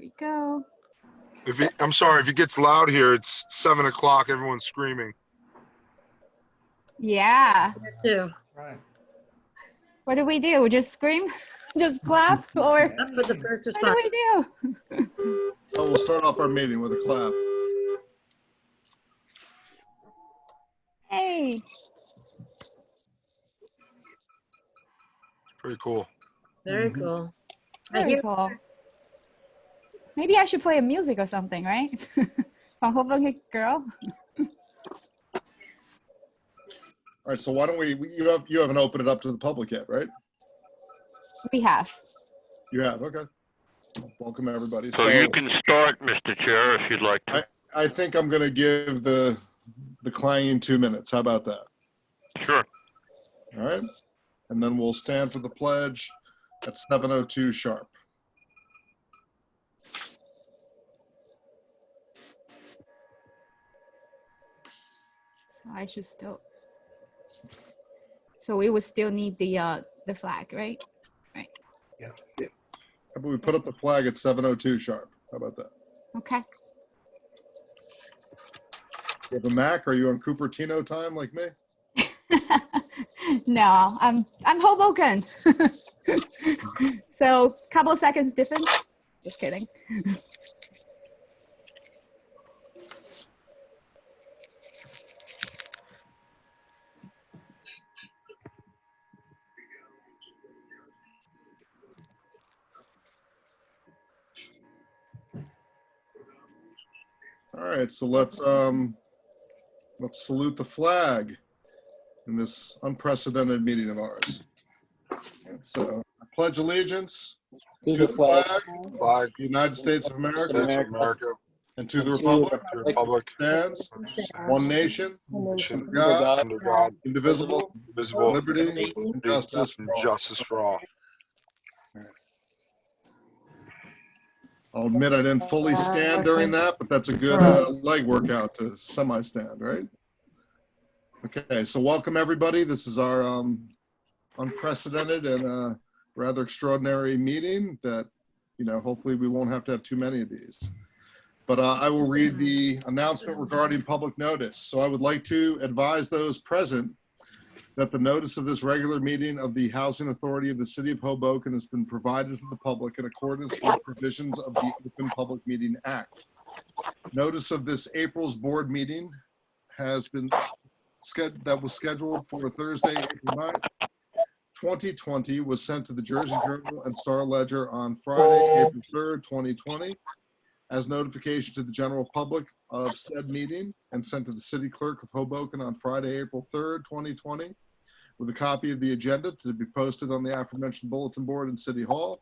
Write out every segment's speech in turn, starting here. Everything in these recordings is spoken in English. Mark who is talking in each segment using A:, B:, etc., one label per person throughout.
A: we go.
B: I'm sorry, if it gets loud here, it's 7 o'clock. Everyone's screaming.
A: Yeah.
C: Me too.
D: Right.
A: What do we do? Just scream? Just clap? Or
C: Up for the first
A: what
C: response.
A: do we do?
E: Oh, we'll start off our meeting with a clap.
A: Hey.
B: Pretty cool.
C: Very cool. I
A: Very
C: hear
A: cool. Maybe I should play a music or something, right? From Hoboken Girl.
E: All right, so why don't you haven't opened it up to the public yet, right?
A: We have.
E: You have, okay. Welcome, everybody.
F: So you can start, Mr. Chair, if you'd like to.
E: I think I'm going to give the clanging 2 minutes. How about that?
F: Sure.
E: All right. And then we'll stand for the pledge at 7:02 sharp.
A: So I should still. So we would still need the flag, right? Right.
D: Yeah.
E: How about we put up the flag at 7:02 sharp? How about that?
A: Okay.
E: You have a Mac? Are you on Cupertino time like me?
A: No, I'm Hoboken. So couple seconds difference. Just kidding.
E: All right, so let's salute the flag in this unprecedented meeting of ours. So I pledge allegiance
G: to the flag
B: Flag,
E: of the United States of America
B: States of America,
E: and to the
G: and to the
E: republic
B: to the republic,
E: stands one nation,
B: nation,
E: under God,
B: under God,
E: indivisible,
B: visible,
E: liberty, and justice.
B: and justice for all.
E: I'll admit I didn't fully stand during that, but that's a good leg workout to semi-stand, right? Okay, so welcome everybody. This is our unprecedented and rather extraordinary meeting that, hopefully we won't have to have too many of these. But I will read the announcement regarding public notice. So I would like to advise those present that the notice of this regular meeting of the Housing Authority of the City of Hoboken has been provided to the public in accordance with provisions of the Open Public Meeting Act. Notice of this April's board meeting has been that was scheduled for Thursday, April 9th, 2020, was sent to the Jersey Journal and Star Ledger on Friday, April 3rd, 2020, as notification to the general public of said meeting, and sent to the City Clerk of Hoboken on Friday, April 3rd, 2020, with a copy of the agenda to be posted on the aforementioned bulletin board in City Hall,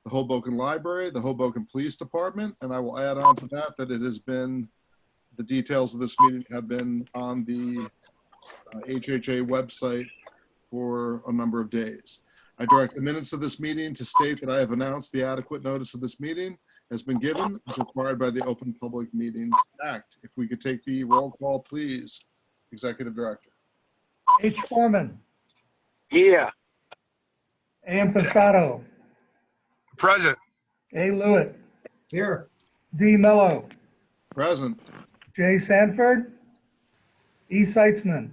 E: the Hoboken Library, the Hoboken Police Department, and I will add on to that it has been, the details of this meeting have been on the HHA website for a number of days. I direct the minutes of this meeting to state that I have announced the adequate notice of this meeting has been given as required by the Open Public Meetings Act. If we could take the roll call, please. Executive Director.
D: H. Foreman,
F: Yeah.
D: A.M. Passato,
B: Present.
D: A. Lewitt,
G: here.
D: D. Mello,
E: Present.
D: J. Sanford, E. Seitzman.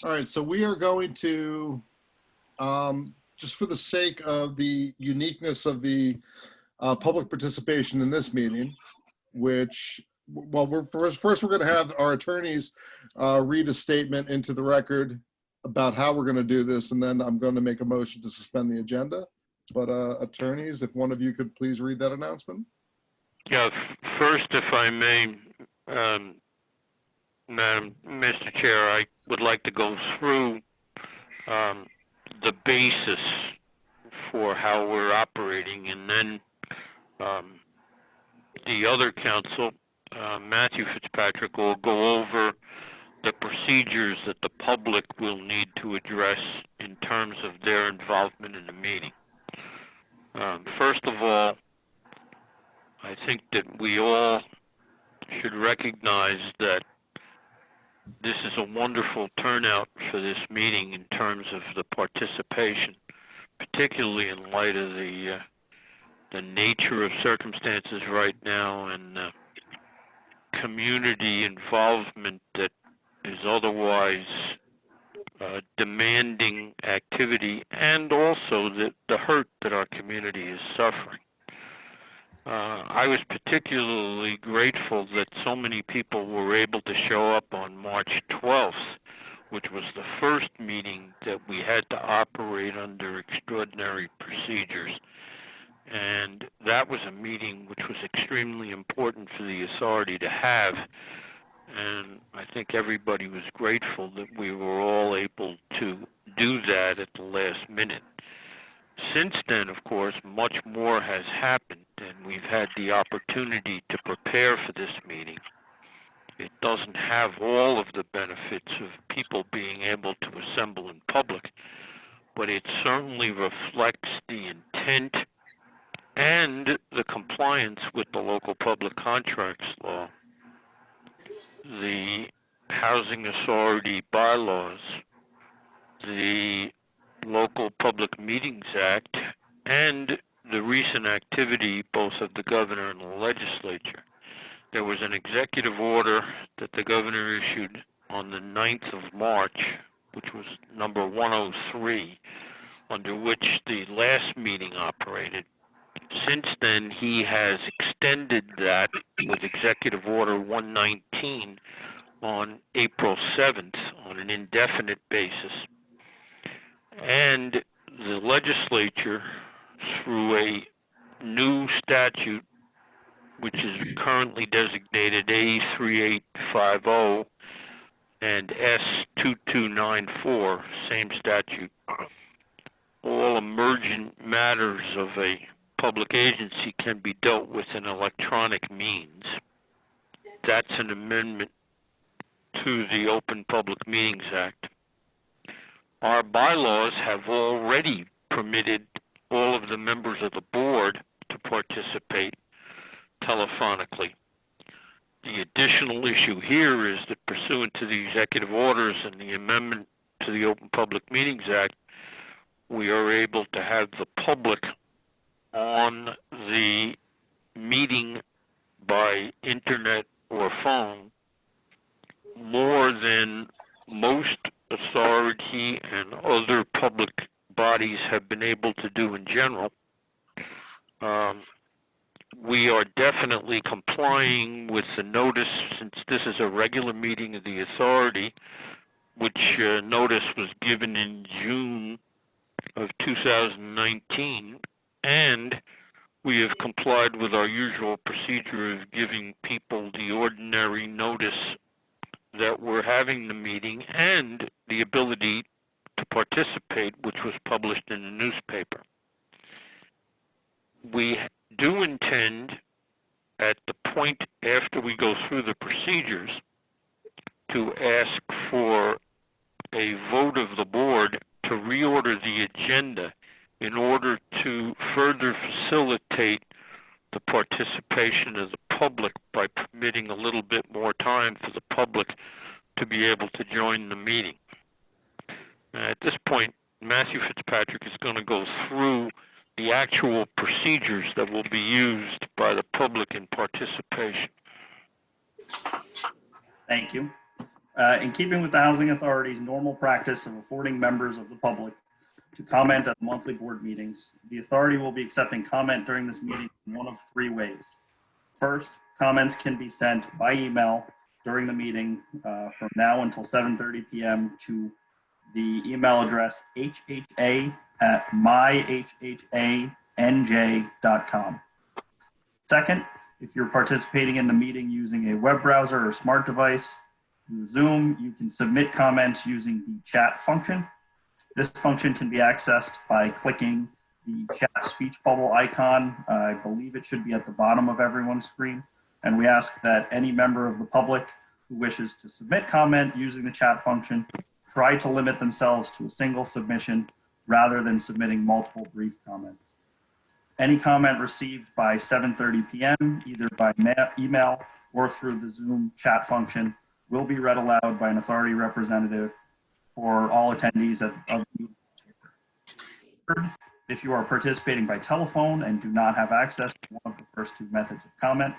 E: All right, so we are going to, just for the sake of the uniqueness of the public participation in this meeting, which, well, first we're going to have our attorneys read a statement into the record about how we're going to do this, and then I'm going to make a motion to suspend the agenda. But attorneys, if one of you could please read that announcement.
F: Yeah, first, if I may, Madam, Mr. Chair, I would like to go through the basis for how we're operating, and then the other counsel, Matthew Fitzpatrick, will go over the procedures that the public will need to address in terms of their involvement in the meeting. First of all, I think that we all should recognize that this is a wonderful turnout for this meeting in terms of the participation. particularly in light of the nature of circumstances right now and community involvement that is otherwise demanding activity, and also the hurt that our community is suffering. I was particularly grateful that so many people were able to show up on March 12th, which was the first meeting that we had to operate under extraordinary procedures. And that was a meeting which was extremely important for the authority to have. And I think everybody was grateful that we were all able to do that at the last minute. Since then, of course, much more has happened, and we've had the opportunity to prepare for this meeting. It doesn't have all of the benefits of people being able to assemble in public, but it certainly reflects the intent and the compliance with the local public contracts law, the housing authority bylaws, the Local Public Meetings Act, and the recent activity both of the governor and the legislature. There was an executive order that the governor issued on the 9th of March, which was number 103, under which the last meeting operated. Since then, he has extended that with Executive Order 119 on April 7th on an indefinite basis. And the legislature, through a new statute, which is currently designated A3850 and S2294, same statute, all emergent matters of a public agency can be dealt with in electronic means. That's an amendment to the Open Public Meetings Act. Our bylaws have already permitted all of the members of the board to participate telephonically. The additional issue here is that pursuant to the executive orders and the amendment to the Open Public Meetings Act, we are able to have the public on the meeting by internet or phone more than most authority and other public bodies have been able to do in general. We are definitely complying with the notice, since this is a regular meeting of the authority, which notice was given in June of 2019, and we have complied with our usual procedure of giving people the ordinary notice that we're having the meeting and the ability to participate, which was published in the newspaper. We do intend, at the point after we go through the procedures, to ask for a vote of the board to reorder the agenda in order to further facilitate the participation of the public by permitting a little bit more time for the public to be able to join the meeting. At this point, Matthew Fitzpatrick is going to go through the actual procedures that will be used by the public in participation.
H: Thank you. In keeping with the Housing Authority's normal practice of affording members of the public to comment at monthly board meetings, the authority will be accepting comment during this meeting in one of three ways. First, comments can be sent by email during the meeting from now until 7:30 p.m. to the email address hha@myhhanj.com. Second, if you're participating in the meeting using a web browser or smart device through Zoom, you can submit comments using the chat function. This function can be accessed by clicking the chat speech bubble icon. I believe it should be at the bottom of everyone's screen. And we ask that any member of the public who wishes to submit comment using the chat function try to limit themselves to a single submission rather than submitting multiple brief comments. Any comment received by 7:30 p.m., either by email or through the Zoom chat function, will be read aloud by an authority representative for all attendees of the meeting. Third, If you are participating by telephone and do not have access to one of the first two methods of comment,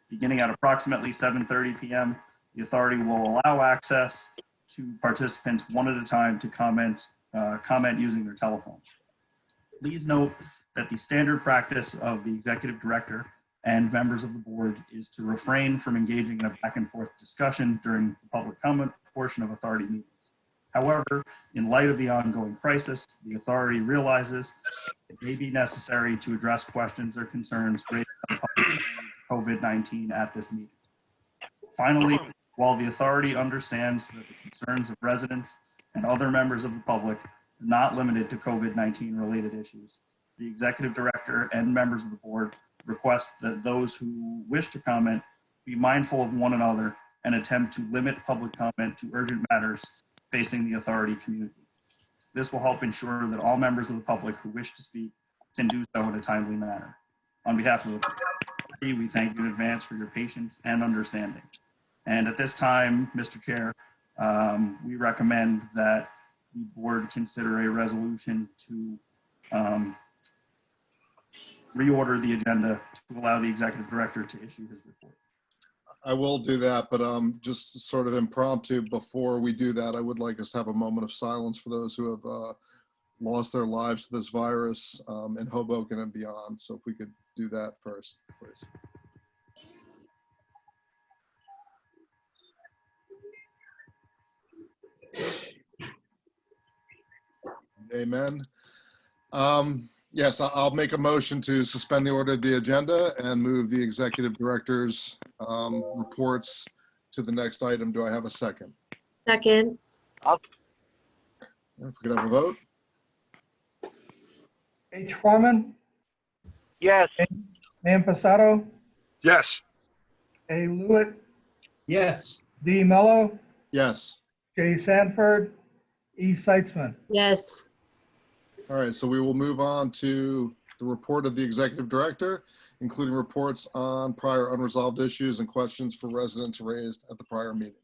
H: beginning at approximately 7:30 p.m., the authority will allow access to participants one at a time to comment using their telephone. Please note that the standard practice of the executive director and members of the board is to refrain from engaging in a back and forth discussion during the public comment portion of authority meetings. However, in light of the ongoing crisis, the authority realizes it may be necessary to address questions or concerns raised by the public related to COVID-19 at this meeting. Finally, while the authority understands that the concerns of residents and other members of the public are not limited to COVID-19 related issues, the executive director and members of the board request that those who wish to comment be mindful of one another and attempt to limit public comment to urgent matters facing the authority community. This will help ensure that all members of the public who wish to speak can do so in a timely manner. On behalf of the authority, we thank you in advance for your patience and understanding. And at this time, Mr. Chair, we recommend that the board consider a resolution to reorder the agenda to allow the executive director to issue his report.
E: I will do that, but just sort of impromptu, before we do that, I would like us to have a moment of silence for those who have lost their lives to this virus in Hoboken and beyond. So if we could do that first, please. Amen. Yes, I'll make a motion to suspend the order of the agenda and move the executive director's reports to the next item. Do I have a second?
C: Second.
E: If we could have a vote.
D: H. Foreman,
F: Yes.
D: Ann Passato,
B: Yes.
D: A. Lewitt,
G: Yes.
D: D. Mello,
E: Yes.
D: J. Sanford, E. Seitzman.
C: Yes.
E: All right, so we will move on to the report of the executive director, including reports on prior unresolved issues and questions for residents raised at the prior meeting.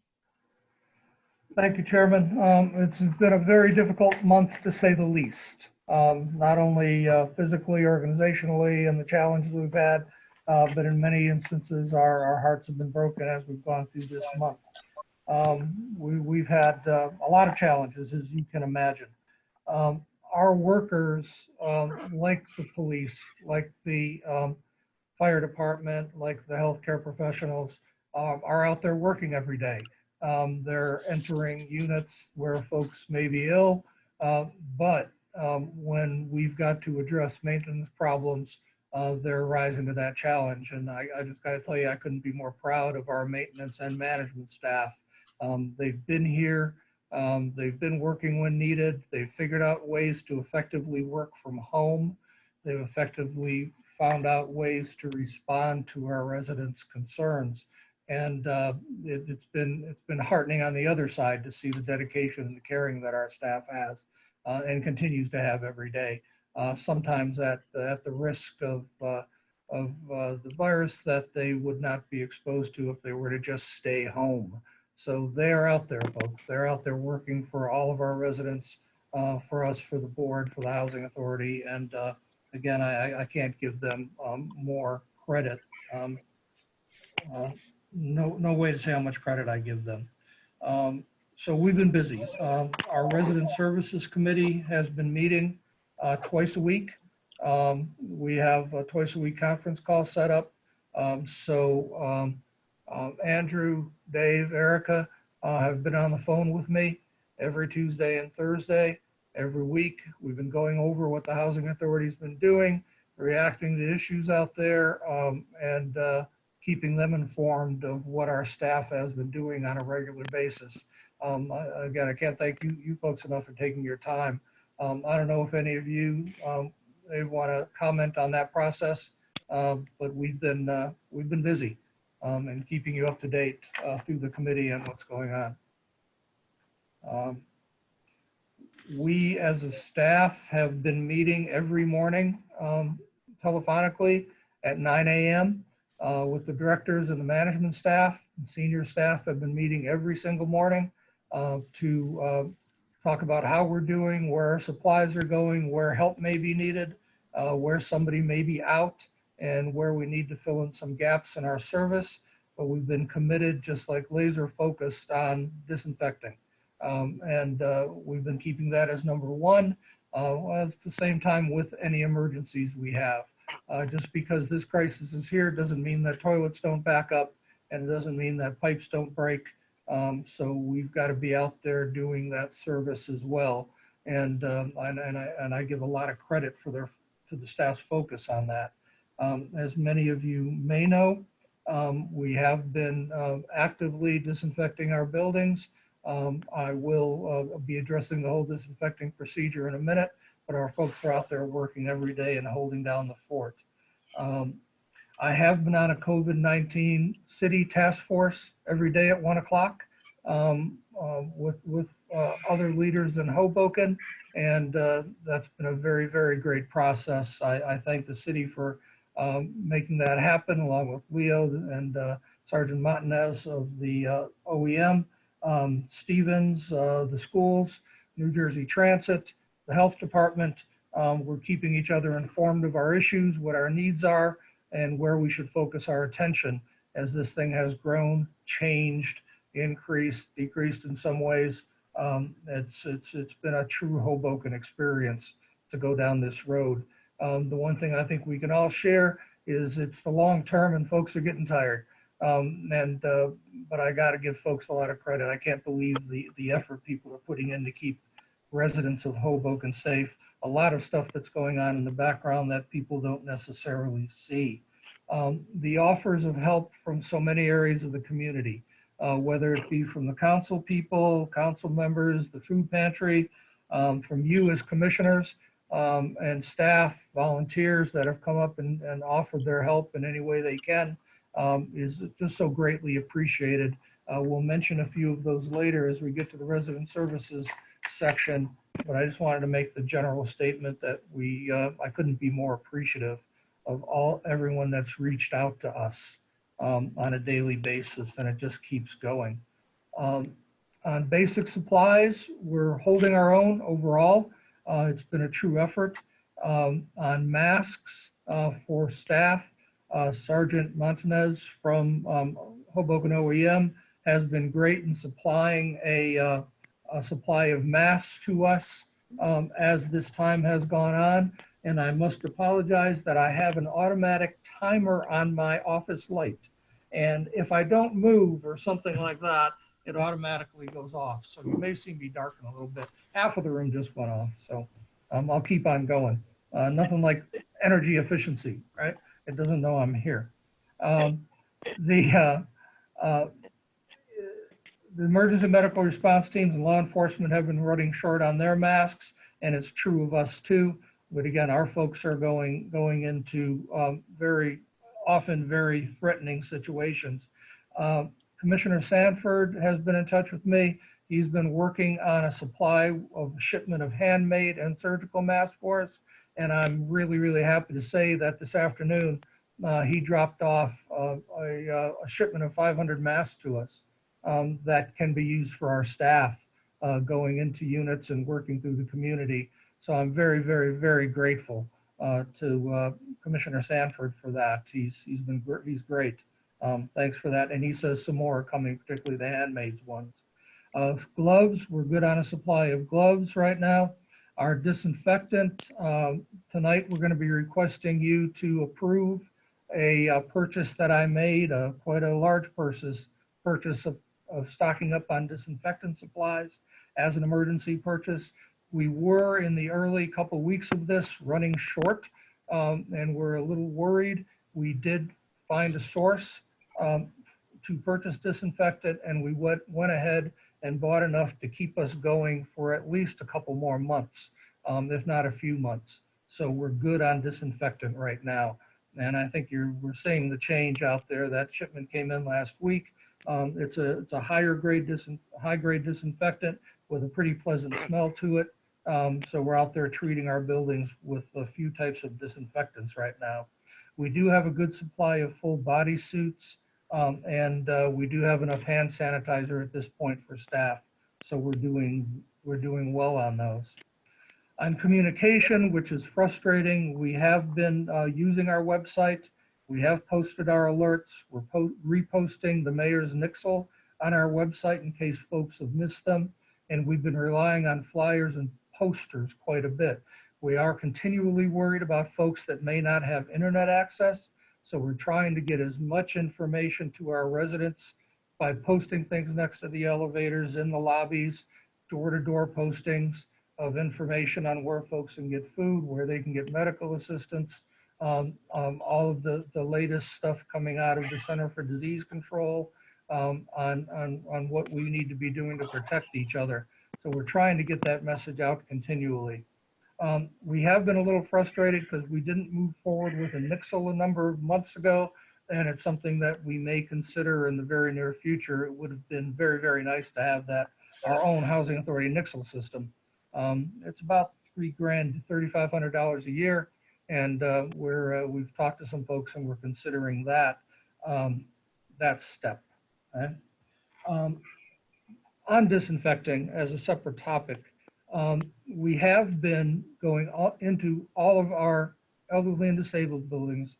D: Thank you, Chairman. It's been a very difficult month, to say the least. Not only physically, organizationally, and the challenges we've had, but in many instances, our hearts have been broken as we've gone through this month. We've had a lot of challenges, as you can imagine. Our workers, like the police, like the fire department, like the healthcare professionals, are out there working every day. They're entering units where folks may be ill, but when we've got to address maintenance problems, they're rising to that challenge. And I just got to tell you, I couldn't be more proud of our maintenance and management staff. They've been here. They've been working when needed. They've figured out ways to effectively work from home. They've effectively found out ways to respond to our residents' concerns. And it's been heartening on the other side to see the dedication and the caring that our staff has and continues to have every day. Sometimes at the risk of the virus that they would not be exposed to if they were to just stay home. So they're out there, folks. They're out there working for all of our residents, for us, for the board, for the Housing Authority. And again, I can't give them more credit. No way to say how much credit I give them. So we've been busy. Our Resident Services Committee has been meeting twice a week. We have a twice a week conference call set up. Andrew, Dave, Erica have been on the phone with me every Tuesday and Thursday, every week. We've been going over what the Housing Authority's been doing, reacting to issues out there, and keeping them informed of what our staff has been doing on a regular basis. Again, I can't thank you folks enough for taking your time. I don't know if any of you may want to comment on that process, but we've been busy. And keeping you up to date through the committee and what's going on. We as a staff have been meeting every morning telephonically at 9 a.m. With the directors and the management staff and senior staff have been meeting every single morning to talk about how we're doing, where our supplies are going, where help may be needed, where somebody may be out, and where we need to fill in some gaps in our service. But we've been committed, just like laser focused on disinfecting. We've been keeping that as number one. At the same time with any emergencies we have. Just because this crisis is here doesn't mean that toilets don't back up, and it doesn't mean that pipes don't break. So we've got to be out there doing that service as well. And I give a lot of credit to the staff's focus on that. As many of you may know, we have been actively disinfecting our buildings. I will be addressing the whole disinfecting procedure in a minute, but our folks are out there working every day and holding down the fort. I have been on a COVID-19 city task force every day at 1 o'clock with other leaders in Hoboken, and that's been a very, very great process. I thank the city for making that happen, along with Leo and Sergeant Montanez of the OEM. Stevens, the schools, New Jersey Transit, the health department. We're keeping each other informed of our issues, what our needs are, and where we should focus our attention as this thing has grown, changed, increased, decreased in some ways. It's been a true Hoboken experience to go down this road. The one thing I think we can all share is it's the long term and folks are getting tired. But I got to give folks a lot of credit. I can't believe the effort people are putting in to keep residents of Hoboken safe. A lot of stuff that's going on in the background that people don't necessarily see. The offers of help from so many areas of the community, whether it be from the council people, council members, the food pantry, from you as commissioners, and staff, volunteers that have come up and offered their help in any way they can. Is just so greatly appreciated. We'll mention a few of those later as we get to the resident services section, but I just wanted to make the general statement that I couldn't be more appreciative of everyone that's reached out to us on a daily basis, and it just keeps going. On basic supplies, we're holding our own overall. It's been a true effort. On masks for staff, Sergeant Montanez from Hoboken OEM has been great in supplying a supply of masks to us as this time has gone on. And I must apologize that I have an automatic timer on my office light. And if I don't move or something like that, it automatically goes off. So you may see me darken a little bit. Half of the room just went off. So I'll keep on going. Nothing like energy efficiency, right? It doesn't know I'm here. The emergency medical response teams and law enforcement have been running short on their masks, and it's true of us too. But again, our folks are going into very often very threatening situations. Commissioner Sanford has been in touch with me. He's been working on a supply of shipment of handmade and surgical masks for us. And I'm really, really happy to say that this afternoon, he dropped off a shipment of 500 masks to us that can be used for our staff going into units and working through the community. So I'm very, very, very grateful to Commissioner Sanford for that. He's great. Thanks for that. And he says some more are coming, particularly the handmade ones. Gloves, we're good on a supply of gloves right now. Our disinfectant, tonight we're going to be requesting you to approve a purchase that I made, quite a large purchase of stocking up on disinfectant supplies as an emergency purchase. We were in the early couple weeks of this running short, and we're a little worried. We did find a source to purchase disinfectant, and we went ahead and bought enough to keep us going for at least a couple more months, if not a few months. So we're good on disinfectant right now. And I think we're seeing the change out there. That shipment came in last week. It's a high grade disinfectant with a pretty pleasant smell to it. So we're out there treating our buildings with a few types of disinfectants right now. We do have a good supply of full body suits, and we do have enough hand sanitizer at this point for staff. So we're doing we're doing well on those. On communication, which is frustrating, we have been using our website. We have posted our alerts. We're reposting the mayor's nixle on our website in case folks have missed them. And we've been relying on flyers and posters quite a bit. We are continually worried about folks that may not have internet access. So we're trying to get as much information to our residents by posting things next to the elevators, in the lobbies, door-to-door postings of information on where folks can get food, where they can get medical assistance, all of the latest stuff coming out of the Center for Disease Control on what we need to be doing to protect each other. So we're trying to get that message out continually. We have been a little frustrated because we didn't move forward with a nixle a number of months ago, and it's something that we may consider in the very near future. It would have been very, very nice to have that, our own housing authority nixle system. It's about $3,000, $3,500 a year, and we've talked to some folks and we're considering that step. Right? On disinfecting as a separate topic, we have been going into all of our elderly and disabled buildings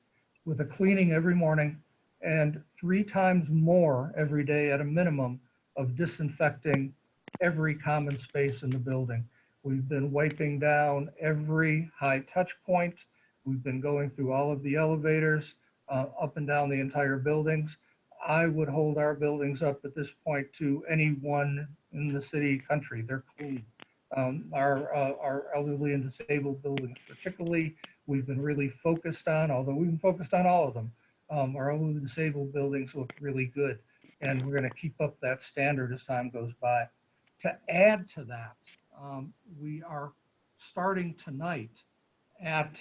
D: with a cleaning every morning and 3 times more every day at a minimum of disinfecting every common space in the building. We've been wiping down every high touch point. We've been going through all of the elevators, up and down the entire buildings. I would hold our buildings up at this point to anyone in the city, country. They're clean. Our elderly and disabled buildings particularly, we've been really focused on, although we've been focused on all of them, our elderly and disabled buildings look really good. And we're gonna keep up that standard as time goes by. To add to that, we are starting tonight at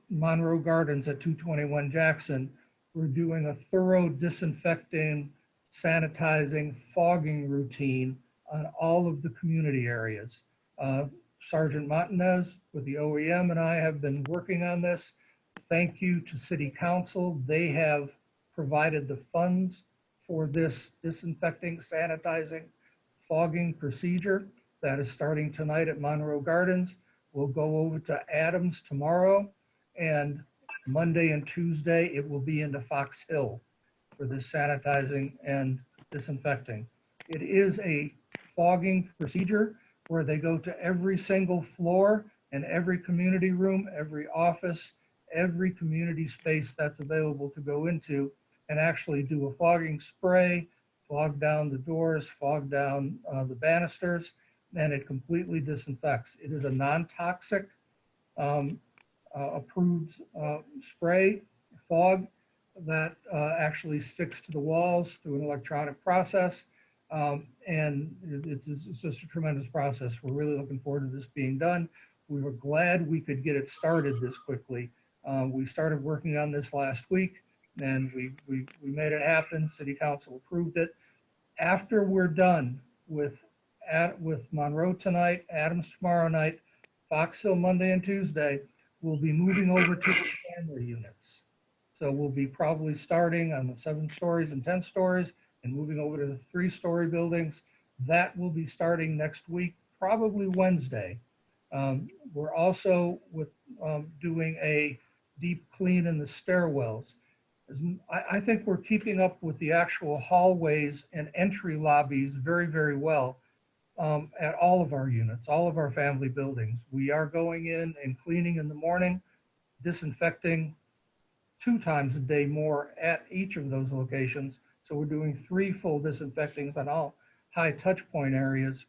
D: Monroe Gardens at 221 Jackson. We're doing a thorough disinfecting, sanitizing, fogging routine on all of the community areas. Sergeant Montanez with the OEM and I have been working on this. Thank you to City Council. They have provided the funds for this disinfecting, sanitizing, fogging procedure that is starting tonight at Monroe Gardens. We'll go over to Adams tomorrow, and Monday and Tuesday, it will be into Fox Hill for this sanitizing and disinfecting. It is a fogging procedure where they go to every single floor and every community room, every office, every community space that's available to go into and actually do a fogging spray, fog down the doors, fog down the banisters, and it completely disinfects. It is a non-toxic approved spray fog that actually sticks to the walls through an electronic process. And it's just a tremendous process. We're really looking forward to this being done. We were glad we could get it started this quickly. We started working on this last week and we made it happen. City Council approved it. After we're done with Monroe tonight, Adams tomorrow night, Fox Hill Monday and Tuesday, we'll be moving over to the family units. So we'll be probably starting on the 7 stories and 10 stories and moving over to the 3-story buildings. That will be starting next week, probably Wednesday. We're also doing a deep clean in the stairwells. I think we're keeping up with the actual hallways and entry lobbies very, very well at all of our units, all of our family buildings. We are going in and cleaning in the morning, disinfecting 2 times a day more at each of those locations. So we're doing 3 full disinfectings on all high touch point areas.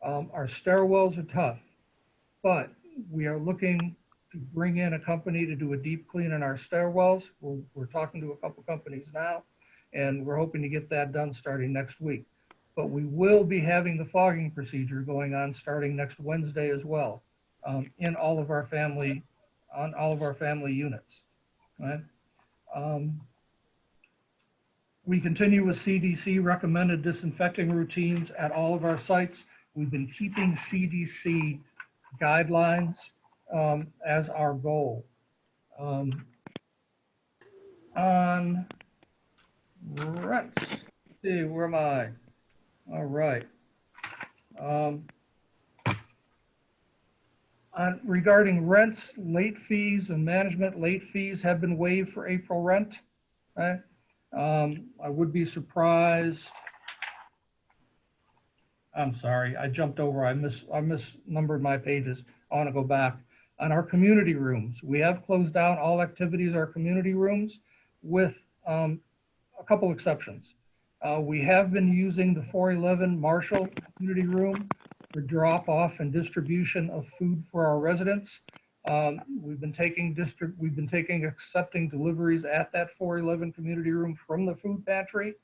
D: Our stairwells are tough, but we are looking to bring in a company to do a deep clean in our stairwells. We're talking to a couple companies now, and we're hoping to get that done starting next week. But we will be having the fogging procedure going on starting next Wednesday as well, in all of our family, on all of our family units. Right? We continue with CDC recommended disinfecting routines at all of our sites. We've been keeping CDC guidelines as our goal. On rents, see, where am I? All right. Regarding rents, late fees and management late fees have been waived for April rent. Right? I would be surprised. I'm sorry, I jumped over. I misnumbered my pages. I want to go back. On our community rooms, we have closed down all activities, our community rooms, with a couple exceptions. We have been using the 411 Marshall Community Room for drop off and distribution of food for our residents. We've been accepting deliveries at that 411 community room from the food pantry.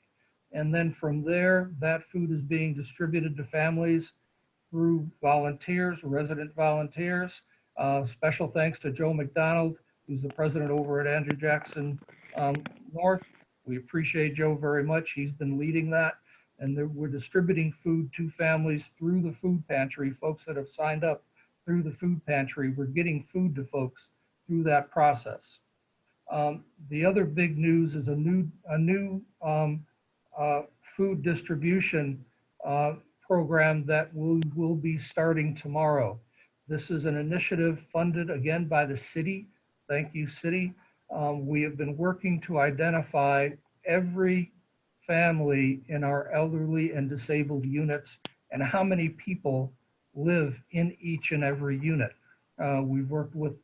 D: And then from there, that food is being distributed to families through volunteers, resident volunteers. Special thanks to Joe McDonald, who's the president over at Andrew Jackson North. We appreciate Joe very much. He's been leading that. And we're distributing food to families through the food pantry. Folks that have signed up through the food pantry, we're getting food to folks through that process. The other big news is a new food distribution program that will be starting tomorrow. This is an initiative funded again by the city. Thank you, city. We have been working to identify every family in our elderly and disabled units and how many people live in each and every unit. We've worked with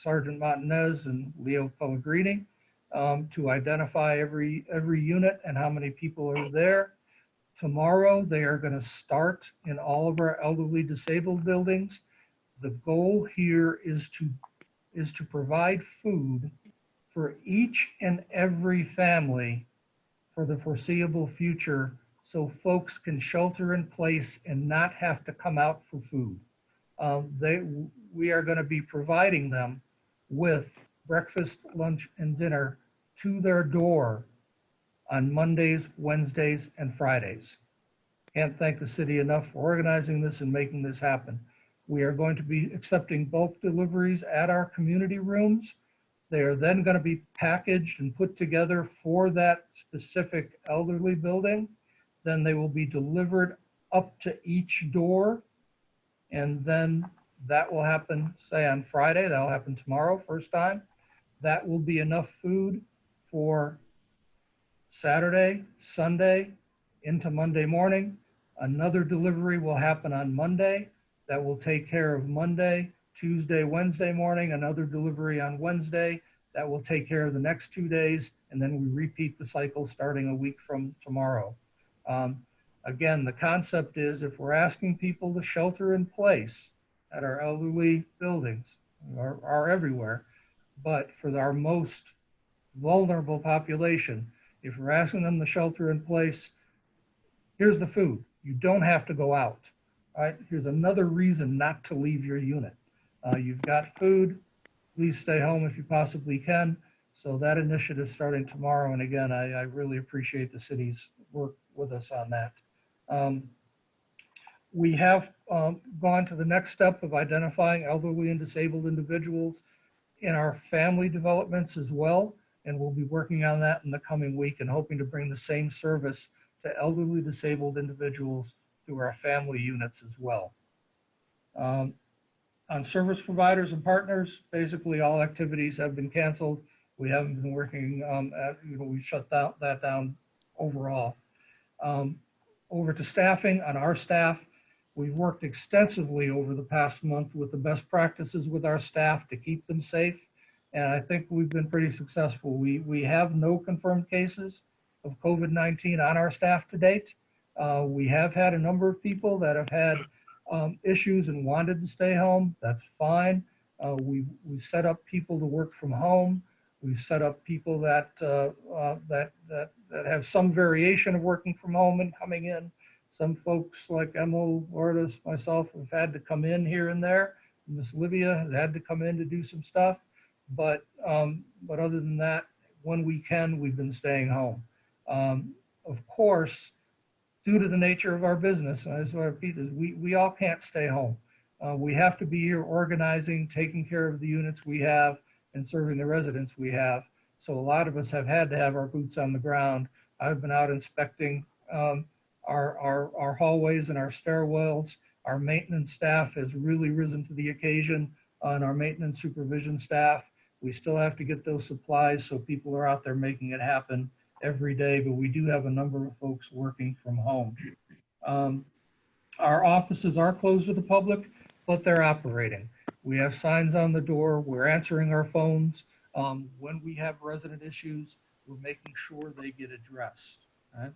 D: Sergeant Montanez and Leo Pellegrini to identify every unit and how many people are there. Tomorrow, they are going to start in all of our elderly disabled buildings. The goal here is to provide food for each and every family for the foreseeable future so folks can shelter in place and not have to come out for food. We are going to be providing them with breakfast, lunch, and dinner to their door on Mondays, Wednesdays, and Fridays. Can't thank the city enough for organizing this and making this happen. We are going to be accepting bulk deliveries at our community rooms. They are then going to be packaged and put together for that specific elderly building. Then they will be delivered up to each door. And then that will happen, say on Friday, that'll happen tomorrow, first time. That will be enough food for Saturday, Sunday, into Monday morning. Another delivery will happen on Monday. That will take care of Monday, Tuesday, Wednesday morning, another delivery on Wednesday. That will take care of the next 2 days. And then we repeat the cycle starting a week from tomorrow. Again, the concept is if we're asking people to shelter in place at our elderly buildings, are everywhere, but for our most vulnerable population, if we're asking them to shelter in place, here's the food. You don't have to go out. Right? Here's another reason not to leave your unit. You've got food, please stay home if you possibly can. So that initiative starting tomorrow. And again, I really appreciate the city's work with us on that. We have gone to the next step of identifying elderly and disabled individuals in our family developments as well. And we'll be working on that in the coming week and hoping to bring the same service to elderly disabled individuals through our family units as well. On service providers and partners, basically all activities have been canceled. We haven't been working we shut that down overall. Over to staffing. On our staff, we've worked extensively over the past month with the best practices with our staff to keep them safe. And I think we've been pretty successful. We have no confirmed cases of COVID-19 on our staff to date. We have had a number of people that have had issues and wanted to stay home. That's fine. We've set up people to work from home. We've set up people that have some variation of working from home and coming in. Some folks like Emil, Lourdes, myself have had to come in here and there. Miss Livia has had to come in to do some stuff. But other than that, when we can, we've been staying home. Of course, due to the nature of our business, and I just want to repeat this, we all can't stay home. We have to be here organizing, taking care of the units we have, and serving the residents we have. So a lot of us have had to have our boots on the ground. I've been out inspecting our hallways and our stairwells. Our maintenance staff has really risen to the occasion, and our maintenance supervision staff. We still have to get those supplies, so people are out there making it happen every day, but we do have a number of folks working from home. Our offices are closed to the public, but they're operating. We have signs on the door. We're answering our phones. When we have resident issues, we're making sure they get addressed. Right?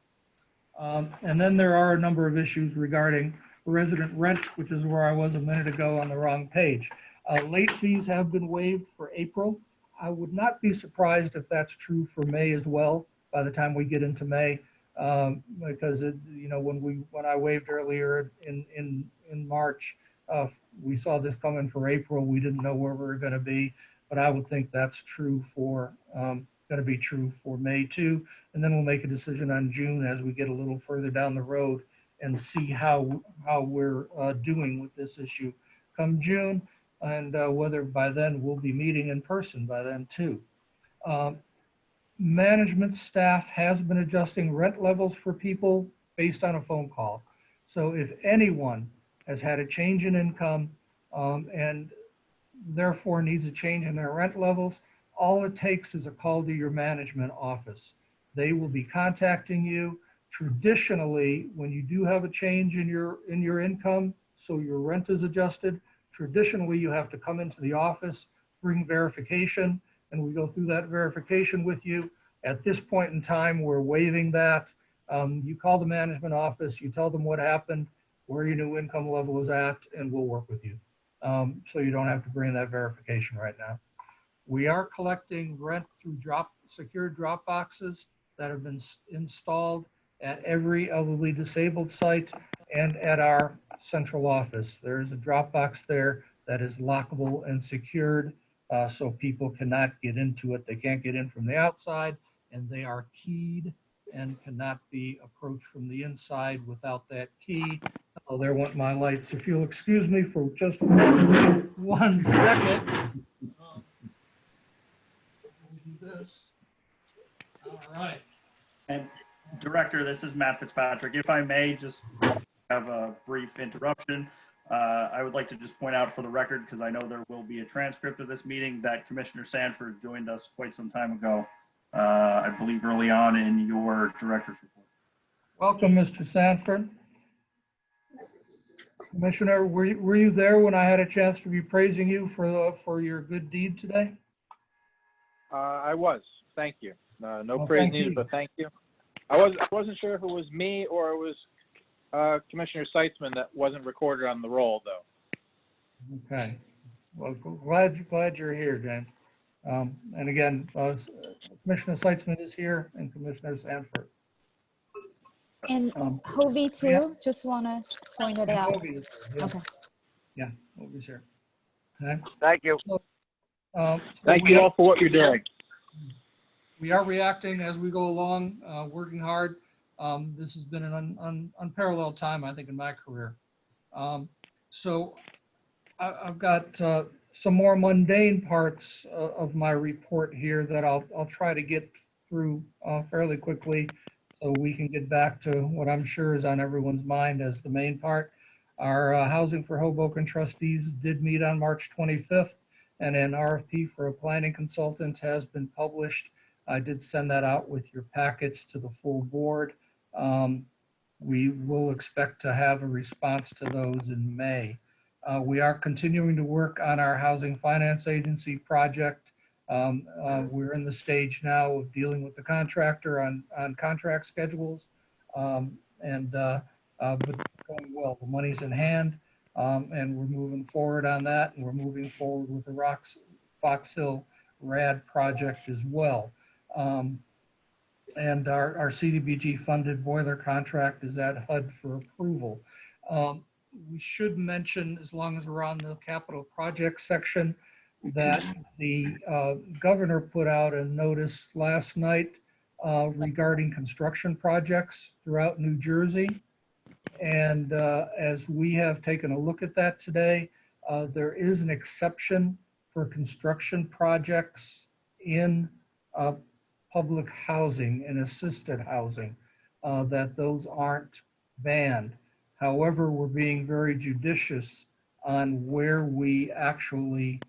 D: And then there are a number of issues regarding resident rent, which is where I was a minute ago on the wrong page. Late fees have been waived for April. I would not be surprised if that's true for May as well by the time we get into May, because when I waived earlier in March, we saw this coming for April. We didn't know where we were going to be, but I would think that's true for going to be true for May too. And then we'll make a decision on June as we get a little further down the road and see how we're doing with this issue come June, and whether by then we'll be meeting in person by then too. Management staff has been adjusting rent levels for people based on a phone call. So if anyone has had a change in income and therefore needs a change in their rent levels, all it takes is a call to your management office. They will be contacting you. Traditionally, when you do have a change in your income, so your rent is adjusted, traditionally you have to come into the office, bring verification, and we go through that verification with you. At this point in time, we're waiving that. You call the management office, you tell them what happened, where your new income level is at, and we'll work with you. So you don't have to bring that verification right now. We are collecting rent through secured drop boxes that have been installed at every elderly disabled site and at our central office. There is a drop box there that is lockable and secured, so people cannot get into it. They can't get in from the outside, and they are keyed and cannot be approached from the inside without that key. Oh, there went my lights. If you'll excuse me for just 1 second. Do this. All right.
H: And Director, this is Matt Fitzpatrick. If I may just have a brief interruption. I would like to just point out for the record, because I know there will be a transcript of this meeting, that Commissioner Sanford joined us quite some time ago, I believe early on in your director's report.
D: Welcome, Mr. Sanford. Commissioner, were you there when I had a chance to be praising you for your good deed today?
I: I was. Thank you. No
D: Well,
I: praise needed, but thank you. I wasn't sure if it was me or it was Commissioner Seitzman that wasn't recorded on the roll, though.
D: Okay. Well, glad you're here, James. And again, Commissioner Seitzman is here and Commissioner Sanford.
A: And Hovey too,
D: yeah.
A: just want to point it out.
D: Hovey is here, yeah.
A: Okay.
D: Yeah, Hovey's here. Okay.
I: Thank you.
D: So
I: Thank you all for what you're doing.
D: We are reacting as we go along, working hard. This has been an unparalleled time, I think, in my career. So I've got some more mundane parts of my report here that I'll try to get through fairly quickly so we can get back to what I'm sure is on everyone's mind as the main part. Our Housing for Hoboken trustees did meet on March 25th, and an RFP for a planning consultant has been published. I did send that out with your packets to the full board. We will expect to have a response to those in May. We are continuing to work on our Housing Finance Agency project. We're in the stage now of dealing with the contractor on contract schedules, but going well. The money's in hand, and we're moving forward on that, and we're moving forward with the Fox Hill RAD project as well. And our CDBG funded boiler contract is at HUD for approval. We should mention, as long as we're on the capital project section, that the governor put out a notice last night regarding construction projects throughout New Jersey. And as we have taken a look at that today, there is an exception for construction projects in public housing and assisted housing, that those aren't banned. However, we're being very judicious on where we actually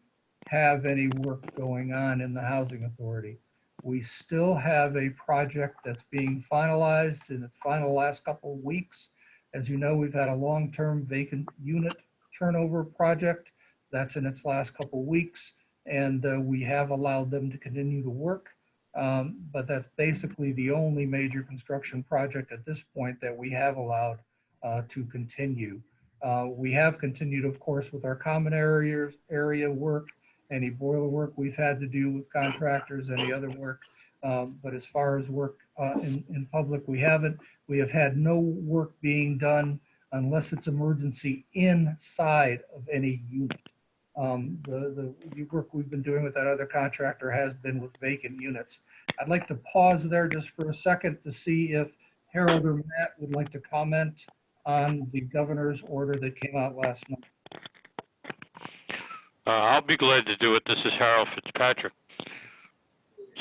D: have any work going on in the Housing Authority. We still have a project that's being finalized in its final last couple of weeks. As you know, we've had a long-term vacant unit turnover project that's in its last couple of weeks, and we have allowed them to continue to work. But that's basically the only major construction project at this point that we have allowed to continue. We have continued, of course, with our common area work, any boiler work we've had to do with contractors, any other work. But as far as work in public, we haven't. We have had no work being done unless it's emergency inside of any unit. The work we've been doing with that other contractor has been with vacant units. I'd like to pause there just for a second to see if Harold or Matt would like to comment on the governor's order that came out last night.
F: I'll be glad to do it. This is Harold Fitzpatrick.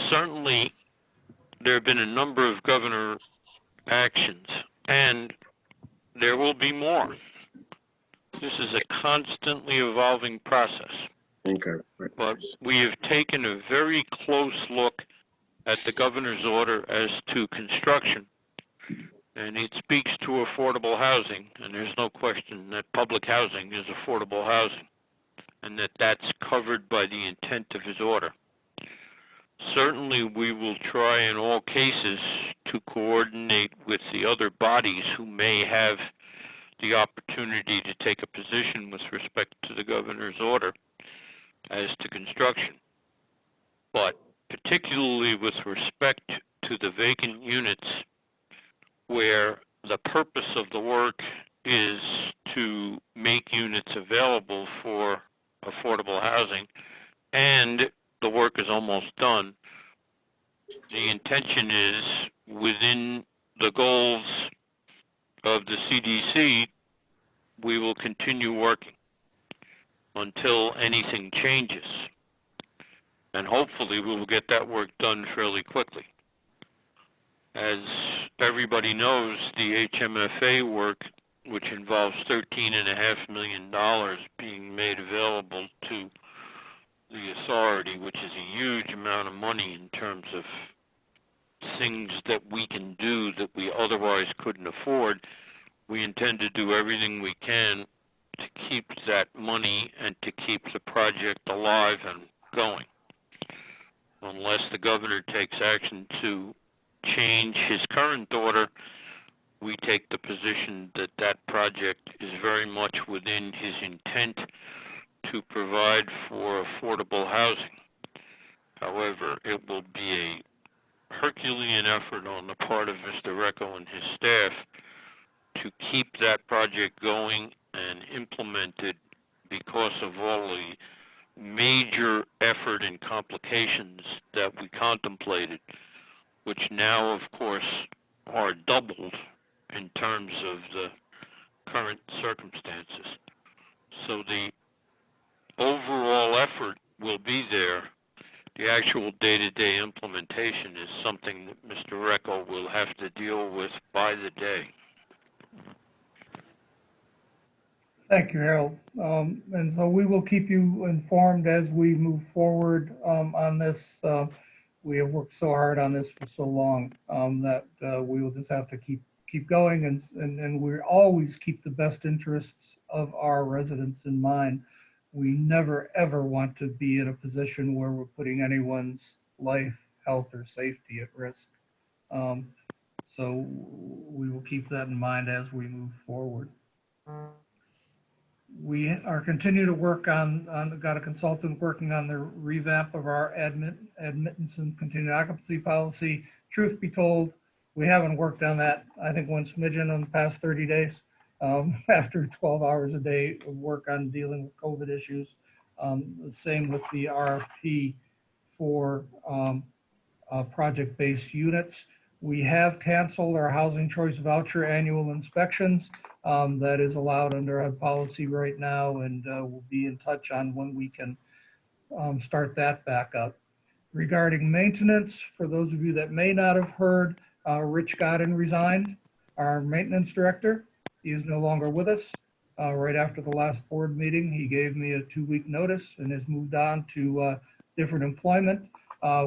F: Certainly, there have been a number of governor actions, and there will be more. This is a constantly evolving process.
G: Okay.
F: But we have taken a very close look at the governor's order as to construction, and it speaks to affordable housing, and there's no question that public housing is affordable housing, and that that's covered by the intent of his order. Certainly, we will try in all cases to coordinate with the other bodies who may have the opportunity to take a position with respect to the governor's order as to construction. But particularly with respect to the vacant units, where the purpose of the work is to make units available for affordable housing, and the work is almost done, the intention is within the goals of the CDC, we will continue working until anything changes. And hopefully we will get that work done fairly quickly. As everybody knows, the HMFA work, which involves $13.5 million being made available to the authority, which is a huge amount of money in terms of things that we can do that we otherwise couldn't afford, we intend to do everything we can to keep that money and to keep the project alive and going. Unless the governor takes action to change his current order, we take the position that that project is very much within his intent to provide for affordable housing. However, it will be a Herculean effort on the part of Mr. Recco and his staff to keep that project going and implemented because of all the major effort and complications that we contemplated, which now, of course, are doubled in terms of the current circumstances. So the overall effort will be there. The actual day-to-day implementation is something that Mr. Recco will have to deal with by the day.
D: Thank you, Harold. And so we will keep you informed as we move forward on this. We have worked so hard on this for so long that we will just have to keep going, and we always keep the best interests of our residents in mind. We never, ever want to be in a position where we're putting anyone's life, health, or safety at risk. So we will keep that in mind as we move forward. We are continuing to work on got a consultant working on the revamp of our admittance and continued occupancy policy. Truth be told, we haven't worked on that, I think, one smidgen in the past 30 days. After 12 hours a day of work on dealing with COVID issues. The same with the RFP for project-based units. We have canceled our housing choice voucher annual inspections. That is allowed under HUD policy right now, and we'll be in touch on when we can start that back up. Regarding maintenance, for those of you that may not have heard, Rich Godden resigned. our maintenance director. He is no longer with us. Right after the last board meeting, he gave me a 2-week notice and has moved on to different employment.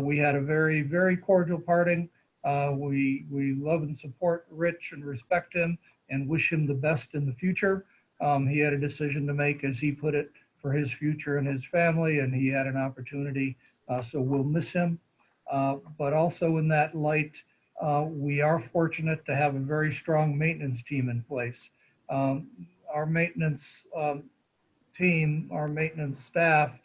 D: We had a very, very cordial parting. We love and support Rich and respect him and wish him the best in the future. He had a decision to make, as he put it, for his future and his family, and he had an opportunity, so we'll miss him. But also in that light, we are fortunate to have a very strong maintenance team in place. Our maintenance team, our maintenance staff,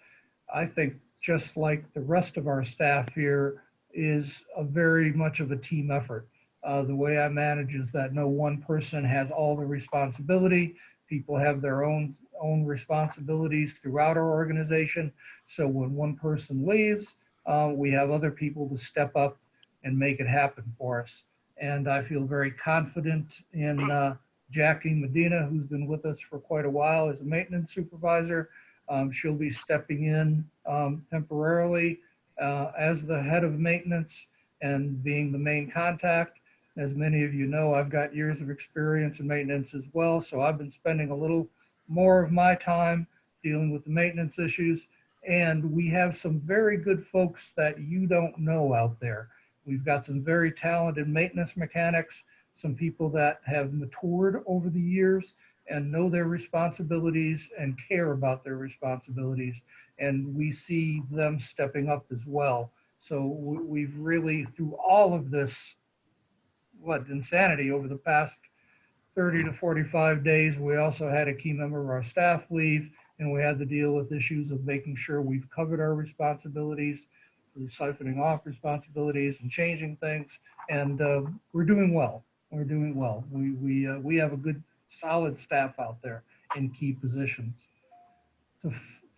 D: I think just like the rest of our staff here, is a very much of a team effort. The way I manage is that no one person has all the responsibility. People have their own responsibilities throughout our organization. So when one person leaves, we have other people to step up and make it happen for us. And I feel very confident in Jackie Medina, who's been with us for quite a while as a maintenance supervisor. She'll be stepping in temporarily as the head of maintenance and being the main contact. As many of you know, I've got years of experience in maintenance as well, so I've been spending a little more of my time dealing with the maintenance issues. And we have some very good folks that you don't know out there. We've got some very talented maintenance mechanics, some people that have matured over the years and know their responsibilities and care about their responsibilities. And we see them stepping up as well. So we've really, through all of this, insanity over the past 30 to 45 days, we also had a key member of our staff leave, and we had to deal with issues of making sure we've covered our responsibilities through siphoning off responsibilities and changing things. And we're doing well. We're doing well. We have a good, solid staff out there in key positions. To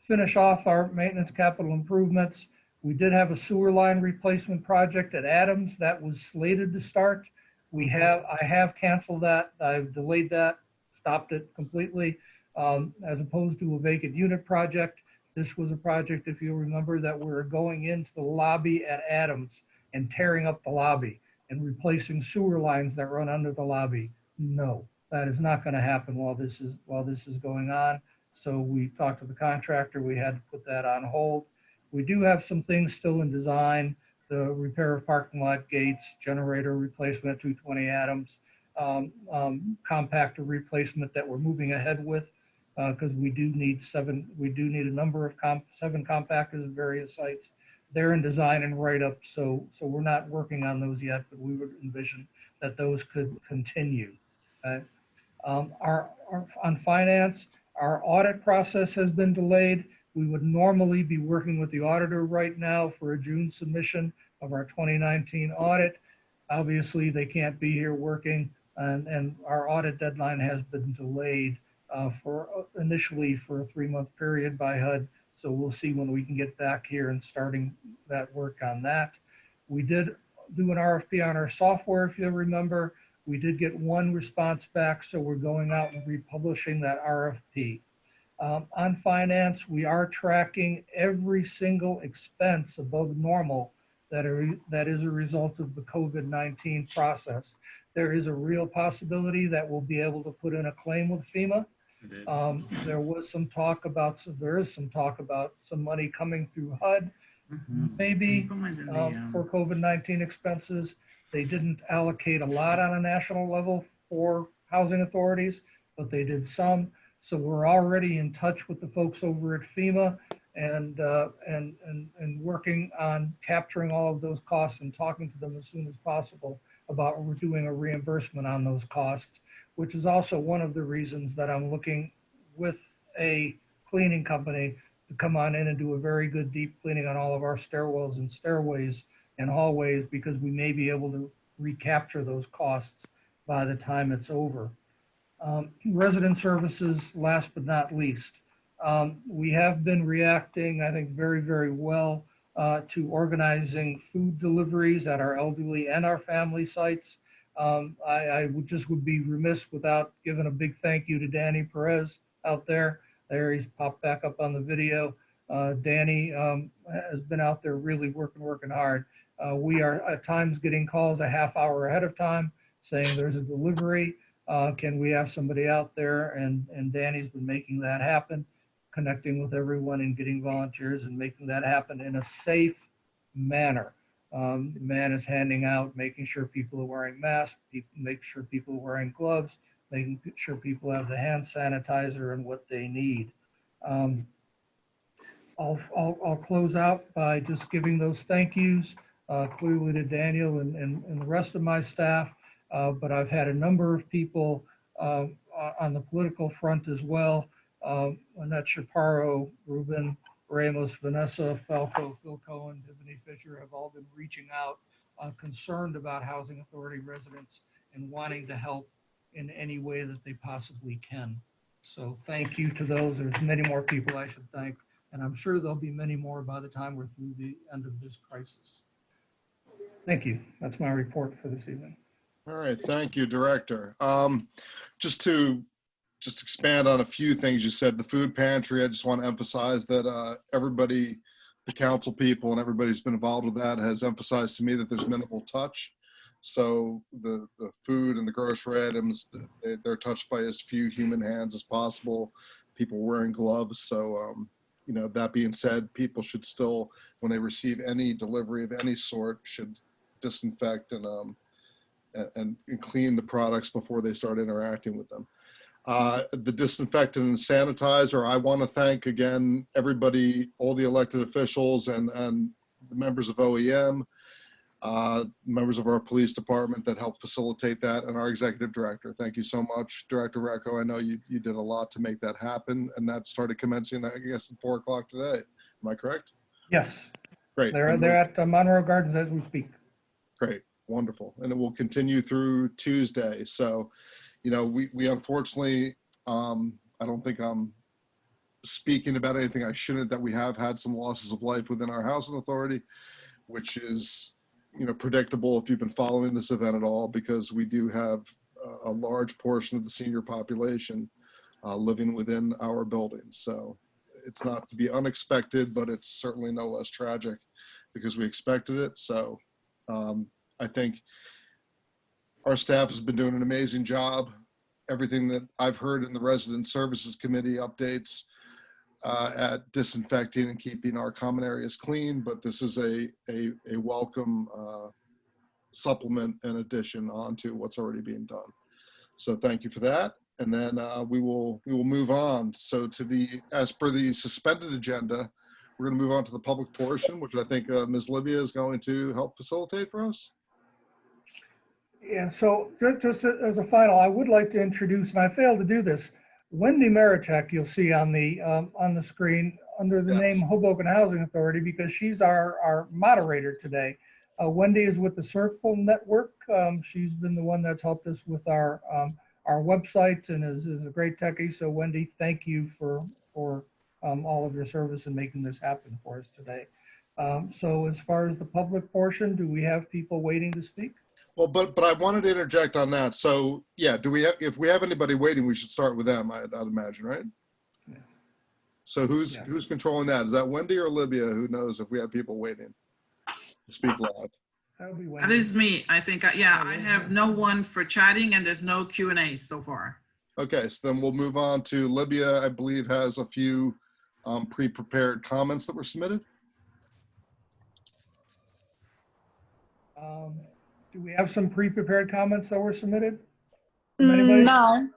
D: finish off our maintenance capital improvements, we did have a sewer line replacement project at Adams that was slated to start. I have canceled that. I've delayed that, stopped it completely. As opposed to a vacant unit project, this was a project, if you remember, that we're going into the lobby at Adams and tearing up the lobby and replacing sewer lines that run under the lobby. No, that is not going to happen while this is going on. So we talked to the contractor. We had to put that on hold. We do have some things still in design: the repair of parking lot gates, generator replacement at 220 Adams, compactor replacement that we're moving ahead with, because we do need a number of 7 compactors at various sites. They're in design and write-up, so we're not working on those yet, but we would envision that those could continue. Okay? On finance, our audit process has been delayed. We would normally be working with the auditor right now for a June submission of our 2019 audit. Obviously, they can't be here working, and our audit deadline has been delayed initially for a 3-month period by HUD. So we'll see when we can get back here and starting that work on that. We did do an RFP on our software, if you remember. We did get 1 response back, so we're going out and republishing that RFP. On finance, we are tracking every single expense above normal that is a result of the COVID-19 process. There is a real possibility that we'll be able to put in a claim with FEMA. There is some talk about some money coming through HUD, maybe for COVID-19 expenses. They didn't allocate a lot on a national level for housing authorities, but they did some. So we're already in touch with the folks over at FEMA and working on capturing all of those costs and talking to them as soon as possible about doing a reimbursement on those costs, which is also one of the reasons that I'm looking with a cleaning company to come on in and do a very good deep cleaning on all of our stairwells and stairways and hallways, because we may be able to recapture those costs by the time it's over. Resident services, last but not least. We have been reacting, I think, very, very well to organizing food deliveries at our elderly and our family sites. I would be remiss without giving a big thank you to Danny Perez out there. There, he's popped back up on the video. Danny has been out there really working hard. We are at times getting calls a half hour ahead of time saying there's a delivery. Can we have somebody out there? And Danny's been making that happen, connecting with everyone and getting volunteers and making that happen in a safe manner. The man is handing out, making sure people are wearing masks, make sure people are wearing gloves, making sure people have the hand sanitizer and what they need. I'll close out by just giving those thank yous clearly to Daniel and the rest of my staff. But I've had a number of people on the political front as well. Annette Chaparro, Ruben Ramos, Vanessa Falco, Phil Cohen, Tiffany Fisher have all been reaching out, concerned about housing authority residents and wanting to help in any way that they possibly can. So thank you to those. There's many more people I should thank, and I'm sure there'll be many more by the time we're through the end of this crisis. Thank you. That's my report for this evening.
E: All right, thank you, Director. Just to expand on a few things you said, the food pantry, I just want to emphasize that everybody, the council people and everybody who's been involved with that has emphasized to me that there's minimal touch. So the food and the grocery items, they're touched by as few human hands as possible, people wearing gloves. So, you know, that being said, people should still, when they receive any delivery of any sort, should disinfect and clean the products before they start interacting with them. The disinfectant and sanitizer, I want to thank again everybody, all the elected officials and the members of OEM, members of our police department that helped facilitate that, and our executive director. Thank you so much, Director Recco. I know you did a lot to make that happen, and that started commencing, I guess, at 4 o'clock today. Am I correct?
D: Yes.
E: Great.
D: They're at Monroe Gardens as we speak.
E: Great. Wonderful. And it will continue through Tuesday. So, you know, we unfortunately, I don't think I'm speaking about anything I shouldn't, that we have had some losses of life within our housing authority, which is, you know, predictable if you've been following this event at all, because we do have a large portion of the senior population living within our buildings. So it's not to be unexpected, but it's certainly no less tragic because we expected it. So I think our staff has been doing an amazing job. Everything that I've heard in the Resident Services Committee updates at disinfecting and keeping our common areas clean, but this is a welcome supplement and addition onto what's already being done. So thank you for that. And then we will move on. So as per the suspended agenda, we're going to move on to the public portion, which I think Ms. Livia is going to help facilitate for us.
D: Yeah, so just as a final, I would like to introduce, and I failed to do this, Wendy Marichek, you'll see on the screen under the name Hoboken Housing Authority, because she's our moderator today. Wendy is with the Circle Network. She's been the one that's helped us with our website and is a great techie. So Wendy, thank you for all of your service in making this happen for us today. So as far as the public portion, do we have people waiting to speak?
E: Well, but I wanted to interject on that. So yeah, if we have anybody waiting, we should start with them, I'd imagine, right?
D: Yeah.
E: So who's controlling that? Is that Wendy or Libya? Who knows if we have people waiting to speak live?
D: That would be Wendy.
J: That is me. I think, I have no one for chatting and there's no Q&A so far.
E: Okay, so then we'll move on to Libya. I believe has a few pre-prepared comments that were submitted.
D: Do we have some pre-prepared comments that were submitted?
A: No.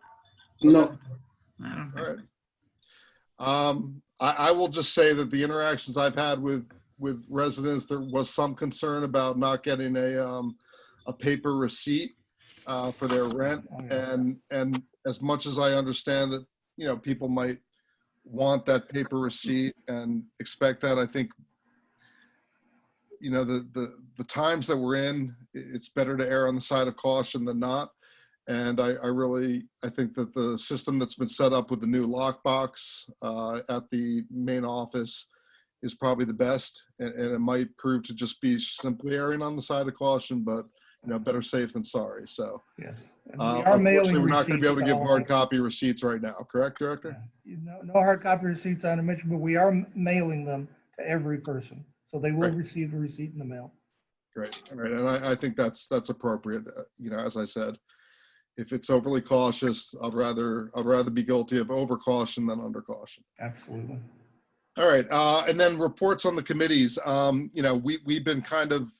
G: No.
J: I don't
E: All
J: think
E: right. I will just say that the interactions I've had with residents, there was some concern about not getting a paper receipt for their rent, and as much as I understand that, you know, people might want that paper receipt and expect that, I think, you know, the times that we're in, it's better to err on the side of caution than not. And I think that the system that's been set up with the new lockbox at the main office is probably the best, and it might prove to just be simply erring on the side of caution, but, you know, better safe than sorry. So
D: Yes.
E: unfortunately, we're not going to be able to give hard copy receipts right now. Correct, Director?
D: Yeah. No hard copy receipts on admission, but we are mailing them to every person. So they will receive a receipt in the mail.
E: Great. All right. And I think that's appropriate. You know, as I said, if it's overly cautious, I'd rather be guilty of over caution than under caution.
D: Absolutely.
E: All right. And then reports on the committees. You know, we've been kind of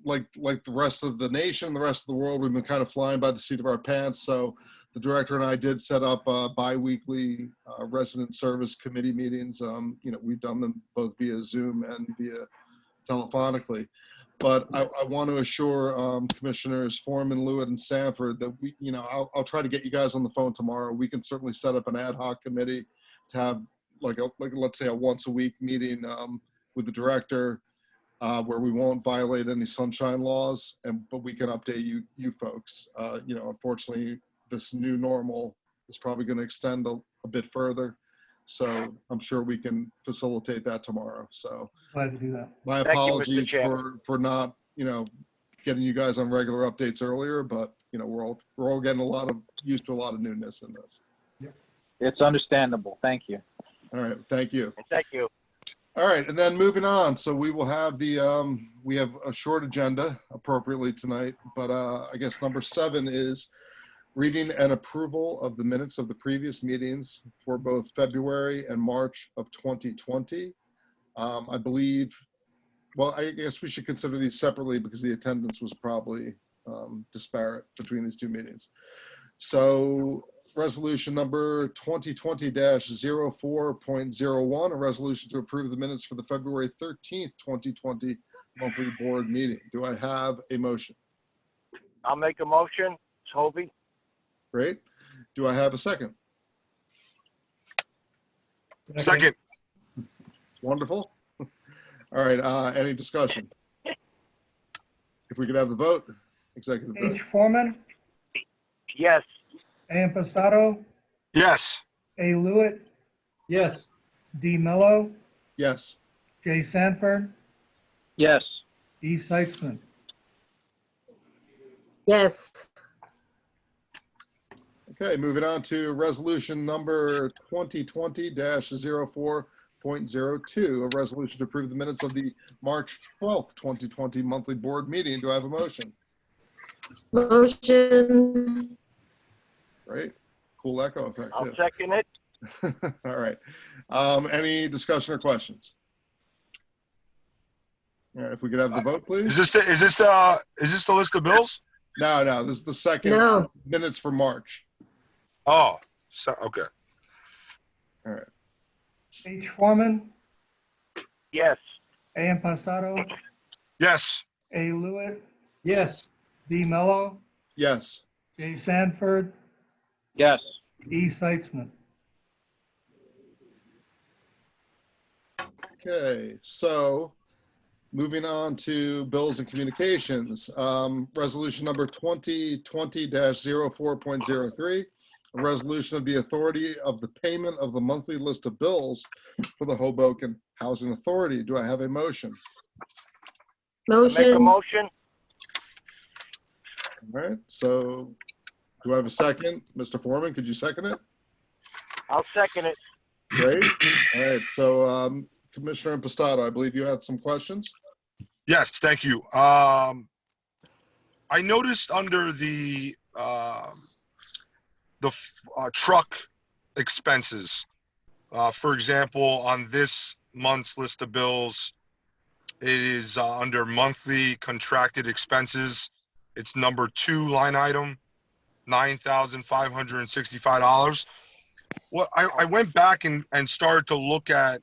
E: like the rest of the nation, the rest of the world, we've been kind of flying by the seat of our pants. So the director and I did set up bi-weekly resident service committee meetings. You know, we've done them both via Zoom and via telephonically. But I want to assure Commissioners Foreman, Lewitt, and Sanford that we, you know, I'll try to get you guys on the phone tomorrow. We can certainly set up an ad hoc committee to have like let's say a once a week meeting with the director where we won't violate any sunshine laws, but we can update you folks. You know, unfortunately, this new normal is probably going to extend a bit further. So I'm sure we can facilitate that tomorrow. So
D: Glad to do that.
E: my apologies for not, you know, getting you guys on regular updates earlier, but you know, we're all getting used to a lot of newness in this.
I: It's understandable. Thank you.
E: All right, thank you.
G: Thank you.
E: All right, and then moving on. So we will have we have a short agenda appropriately tonight, but I guess number 7 is reading and approval of the minutes of the previous meetings for both February and March of 2020. I believe, well, I guess we should consider these separately because the attendance was probably disparate between these two meetings. So resolution number 2020-04.01, a resolution to approve the minutes for the February 13th, 2020 monthly board meeting. Do I have a motion?
G: I'll make a motion. It's Hovey.
E: Great. Do I have a second?
B: Second.
E: Wonderful. All right, any discussion? If we could have the vote, executive vote.
D: H. Foreman,
G: Yes.
D: A. Impastato,
B: Yes.
D: A. Lewitt,
I: Yes.
D: D. Mello,
E: Yes.
D: J. Sanford,
I: Yes.
D: E. Seitzman.
C: Yes.
E: Okay, moving on to resolution number 2020-04.02, a resolution to approve the minutes of the March 12th, 2020 monthly board meeting. Do I have a motion?
C: Motion.
E: Right? Cool echo effect
G: I'll
E: too.
G: second it.
E: All right. Any discussion or questions? All right, if we could have the vote, please.
B: Is this the list of bills?
E: No, this is the second
C: No.
E: minutes for March.
B: Oh, so okay.
E: All right.
D: H. Foreman,
G: Yes.
D: A. Impastato,
B: Yes.
D: A. Lewitt,
I: Yes.
D: D. Mello,
E: Yes.
D: J. Sanford,
I: Yes.
D: E. Seitzman.
E: Okay, so moving on to bills and communications. Resolution number 2020-04.03, a resolution of the authority of the payment of the monthly list of bills for the Hoboken Housing Authority. Do I have a motion?
G: I'll make a
C: Motion.
G: motion.
E: All right, so do I have a second? Mr. Foreman, could you second it?
G: I'll second it.
E: Great. All right, so Commissioner Impastato, I believe you had some questions?
B: Yes, thank you. I noticed under the truck expenses, for example, on this month's list of bills, it is under monthly contracted expenses. It's number 2 line item, $9,565. Well, I went back and started to look at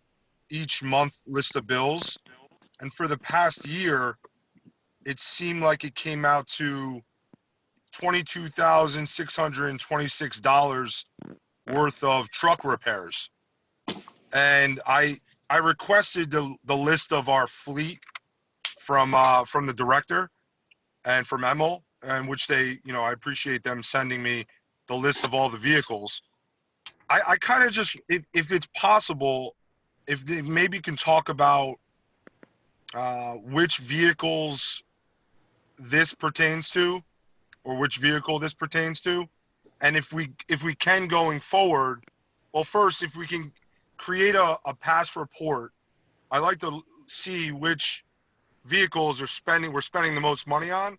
B: each month list of bills, and for the past year, it seemed like it came out to $22,626 worth of truck repairs. And I requested the list of our fleet from the director and from Emil, and which they, you know, I appreciate them sending me the list of all the vehicles. I kind of just, if it's possible, if they maybe can talk about which vehicles this pertains to, or which vehicle this pertains to, and if we can going forward, well, first, if we can create a past report, I'd like to see which vehicles we're spending the most money on,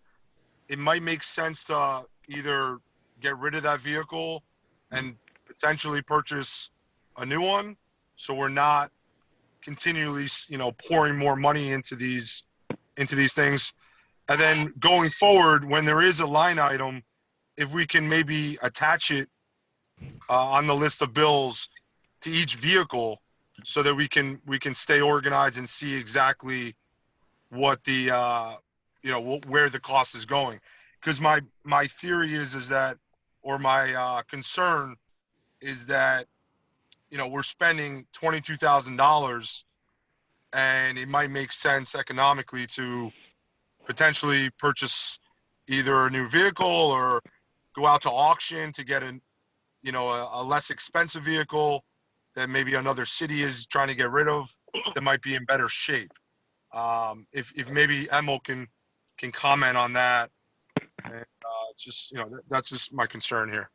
B: it might make sense to either get rid of that vehicle and potentially purchase a new one, so we're not continually, pouring more money into these things. And then going forward, when there is a line item, if we can maybe attach it on the list of bills to each vehicle, so that we can stay organized and see exactly what the where the cost is going. Because my theory is that, or my concern is that, we're spending $22,000, and it might make sense economically to potentially purchase either a new vehicle or go out to auction to get a less expensive vehicle that maybe another city is trying to get rid of, that might be in better shape. If maybe Emil can comment on that, and that's just my concern here.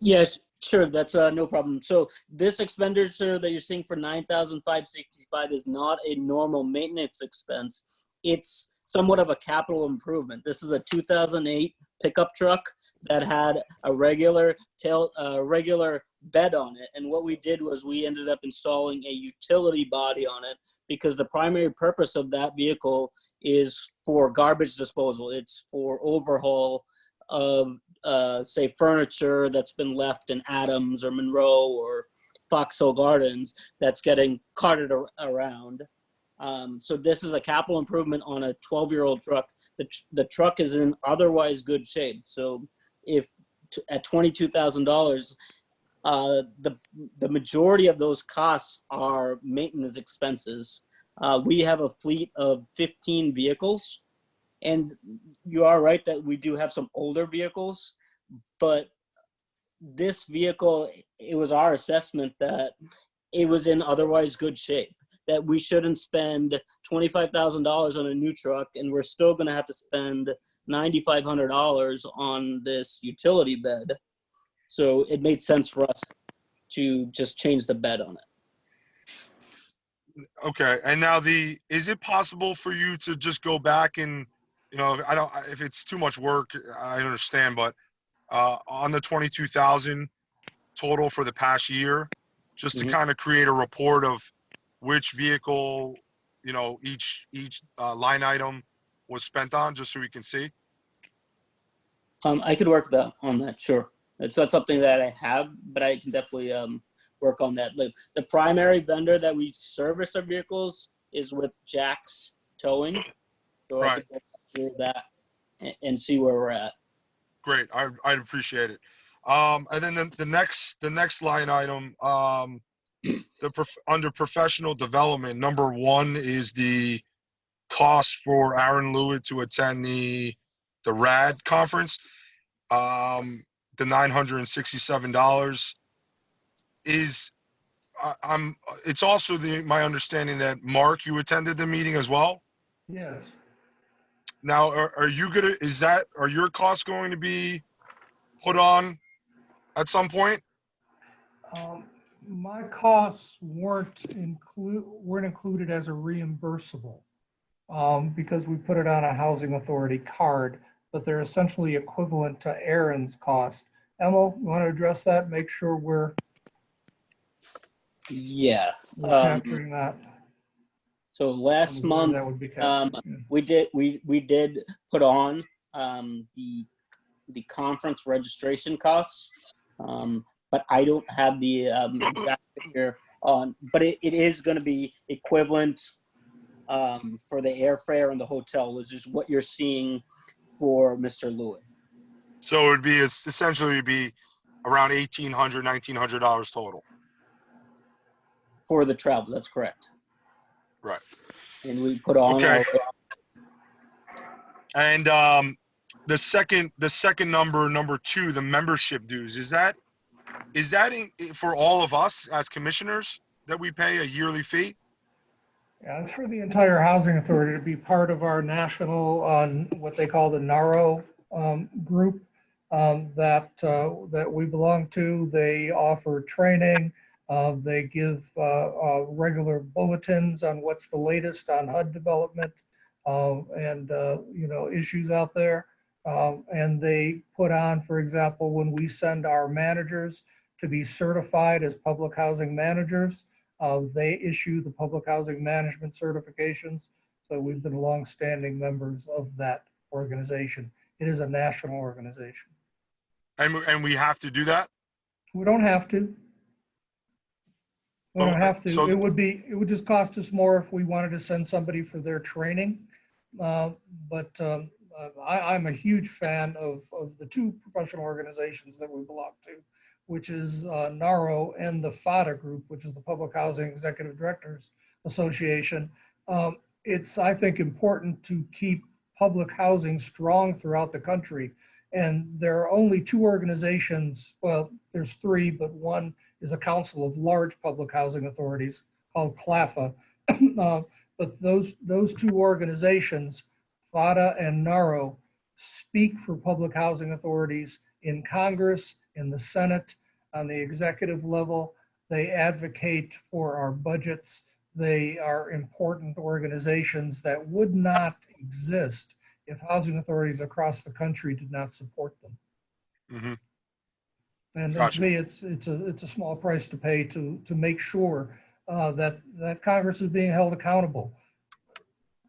K: Yes, sure. That's no problem. So this expenditure that you're seeing for $9,565 is not a normal maintenance expense. It's somewhat of a capital improvement. This is a 2008 pickup truck that had a regular bed on it. And what we did was we ended up installing a utility body on it, because the primary purpose of that vehicle is for garbage disposal. It's for overhaul of, say, furniture that's been left in Adams or Monroe or Foxhill Gardens that's getting carted around. So this is a capital improvement on a 12-year-old truck. The truck is in otherwise good shape. So if at $22,000, the majority of those costs are maintenance expenses. We have a fleet of 15 vehicles, and you are right that we do have some older vehicles, but this vehicle, it was our assessment that it was in otherwise good shape, that we shouldn't spend $25,000 on a new truck, and we're still going to have to spend $9,500 on this utility bed. So it made sense for us to just change the bed on it.
B: Okay, and now is it possible for you to just go back and, if it's too much work, I understand, but on the 22,000 total for the past year, just to kind of create a report of which vehicle, each line item was spent on, just so we can see?
K: I could work on that, sure. It's not something that I have, but I can definitely work on that. The primary vendor that we service our vehicles is with Jack's Towing. So
B: Right.
K: I can go through that and see where we're at.
B: Great, I'd appreciate it. And then the next line item, under professional development, number 1 is the cost for Aaron Lewitt to attend the RAD conference. The $967 is, it's also my understanding that Mark, you attended the meeting as well.
D: Yes.
B: Now, are your costs going to be put on at some point?
D: My costs weren't included as a reimbursable because we put it on a housing authority card, but they're essentially equivalent to Aaron's cost. Emil, you want to address that? Make sure we're capturing that.
K: So last month,
D: that would be captured.
K: we did put on the conference registration costs, but I don't have the exact figure on. But it is going to be equivalent for the airfare and the hotel, which is what you're seeing for Mr. Lewitt.
B: So it would be essentially around $1,800, $1,900 total
K: for the travel. That's correct.
B: Right.
K: And we put on.
B: Okay. And the second number 2, the membership dues, is that for all of us as commissioners that we pay a yearly fee?
D: Yeah, it's for the entire housing authority to be part of our national, what they call the NARO group that we belong to. They offer training. They give regular bulletins on what's the latest on HUD development. and issues out there. And they put on, for example, when we send our managers to be certified as public housing managers, they issue the public housing management certifications. So we've been longstanding members of that organization. It is a national organization.
B: And we have to do that?
D: We don't have to. We don't have to.
B: So-
D: It would just cost us more if we wanted to send somebody for their training. I'm a huge fan of the two professional organizations that we belong to, which is NARO and the FADA group, which is the Public Housing Executive Directors Association. It's, I think, important to keep public housing strong throughout the country. And there are only two organizations, well, there's three, but one is a council of large public housing authorities called CLAFA. But those two organizations, FADA and NARO, speak for public housing authorities in Congress, in the Senate, on the executive level. They advocate for our budgets. They are important organizations that would not exist if housing authorities across the country did not support them.
B: Mm-hmm.
D: And
B: Gotcha.
D: to me, it's a small price to pay to make sure that Congress is being held accountable.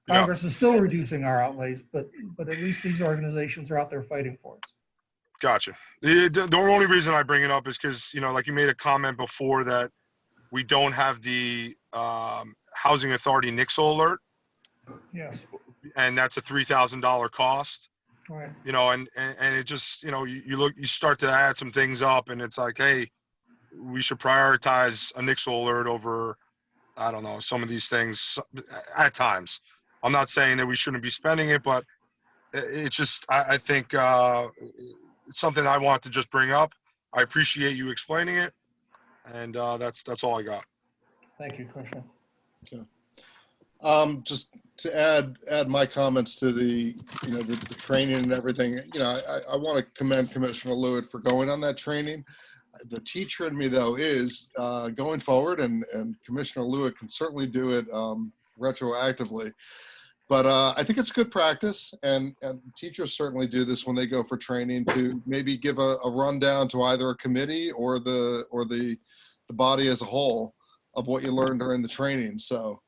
B: Yeah.
D: Congress is still reducing our outlays, but at least these organizations are out there fighting for us.
B: Gotcha. The only reason I bring it up is because, like you made a comment before that we don't have the Housing Authority NIXL alert,
D: Yes,
B: and that's a $3,000 cost.
D: right.
B: And it just, you start to add some things up, and it's like, hey, we should prioritize a NIXL alert over, I don't know, some of these things at times. I'm not saying that we shouldn't be spending it, but it's just, I think it's something I want to just bring up. I appreciate you explaining it, and that's all I got.
D: Thank you, Commissioner.
E: Just to add my comments to the training and everything, I want to commend Commissioner Lewitt for going on that training. The teacher in me, though, is going forward, and Commissioner Lewitt can certainly do it retroactively. But I think it's good practice, and teachers certainly do this when they go for training, to maybe give a rundown to either a committee or the body as a whole of what you learned during the training. So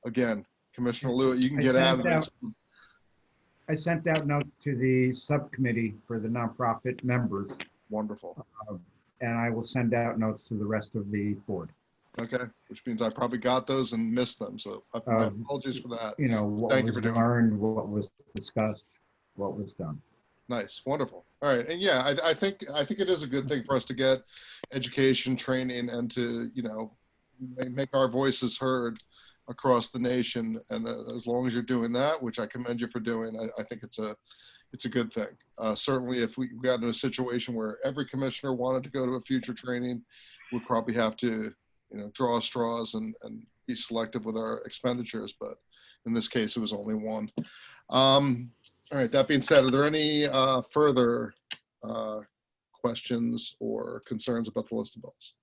E: again, Commissioner Lewitt, you can get out of this.
L: I sent out notes to the subcommittee for the nonprofit members.
E: Wonderful.
L: And I will send out notes to the rest of the board.
E: Okay, which means I probably got those and missed them. So my apologies for that.
L: What
E: Thank you
L: was
E: for doing it.
L: learned, what was discussed, what was done.
E: Nice, wonderful. All right, and yeah, I think it is a good thing for us to get education, training, and to make our voices heard across the nation. And as long as you're doing that, which I commend you for doing, I think it's a good thing. Certainly, if we got in a situation where every commissioner wanted to go to a future training, we'd probably have to draw straws and be selective with our expenditures. But in this case, it was only one. All right, that being said, are there any further questions or concerns about the list of bills?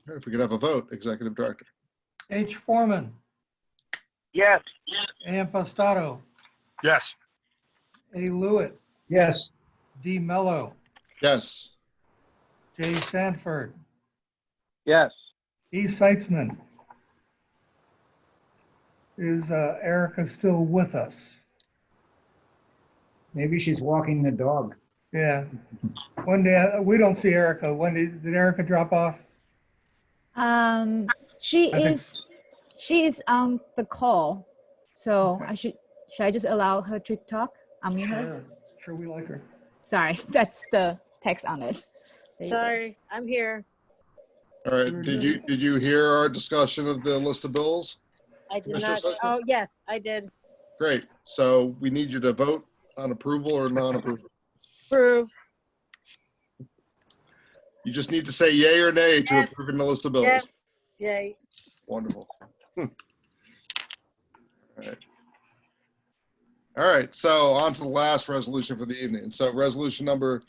E: All right, if we could have a vote, Executive Director.
D: H. Foreman,
G: Yes.
D: A. Impastato,
B: Yes.
D: A. Lewitt,
L: Yes.
D: D. Mello,
E: Yes.
D: J. Sanford,
I: Yes.
D: E. Seitzman. Is Erica still with us?
L: Maybe she's walking the dog.
D: Yeah. We don't see Erica. Did Erica drop off?
A: She
D: I think-
A: is on the call, so
D: Okay.
A: should I just allow her to talk? Unmute her.
D: Sure, we like her.
A: Sorry, that's the text on it. There you go.
C: Sorry, I'm here.
E: All right, did you hear our discussion of the list of bills?
C: I did
E: Commissioner
C: not.
E: Sussman?
C: Oh, yes, I did.
E: Great, so we need you to vote on approval or non-approval.
C: Approve.
E: You just need to say yay or nay to
C: Yes.
E: approving the list of bills.
C: Yes. Yay.
E: Wonderful. All right. All right, so on to the last resolution for the evening. So resolution number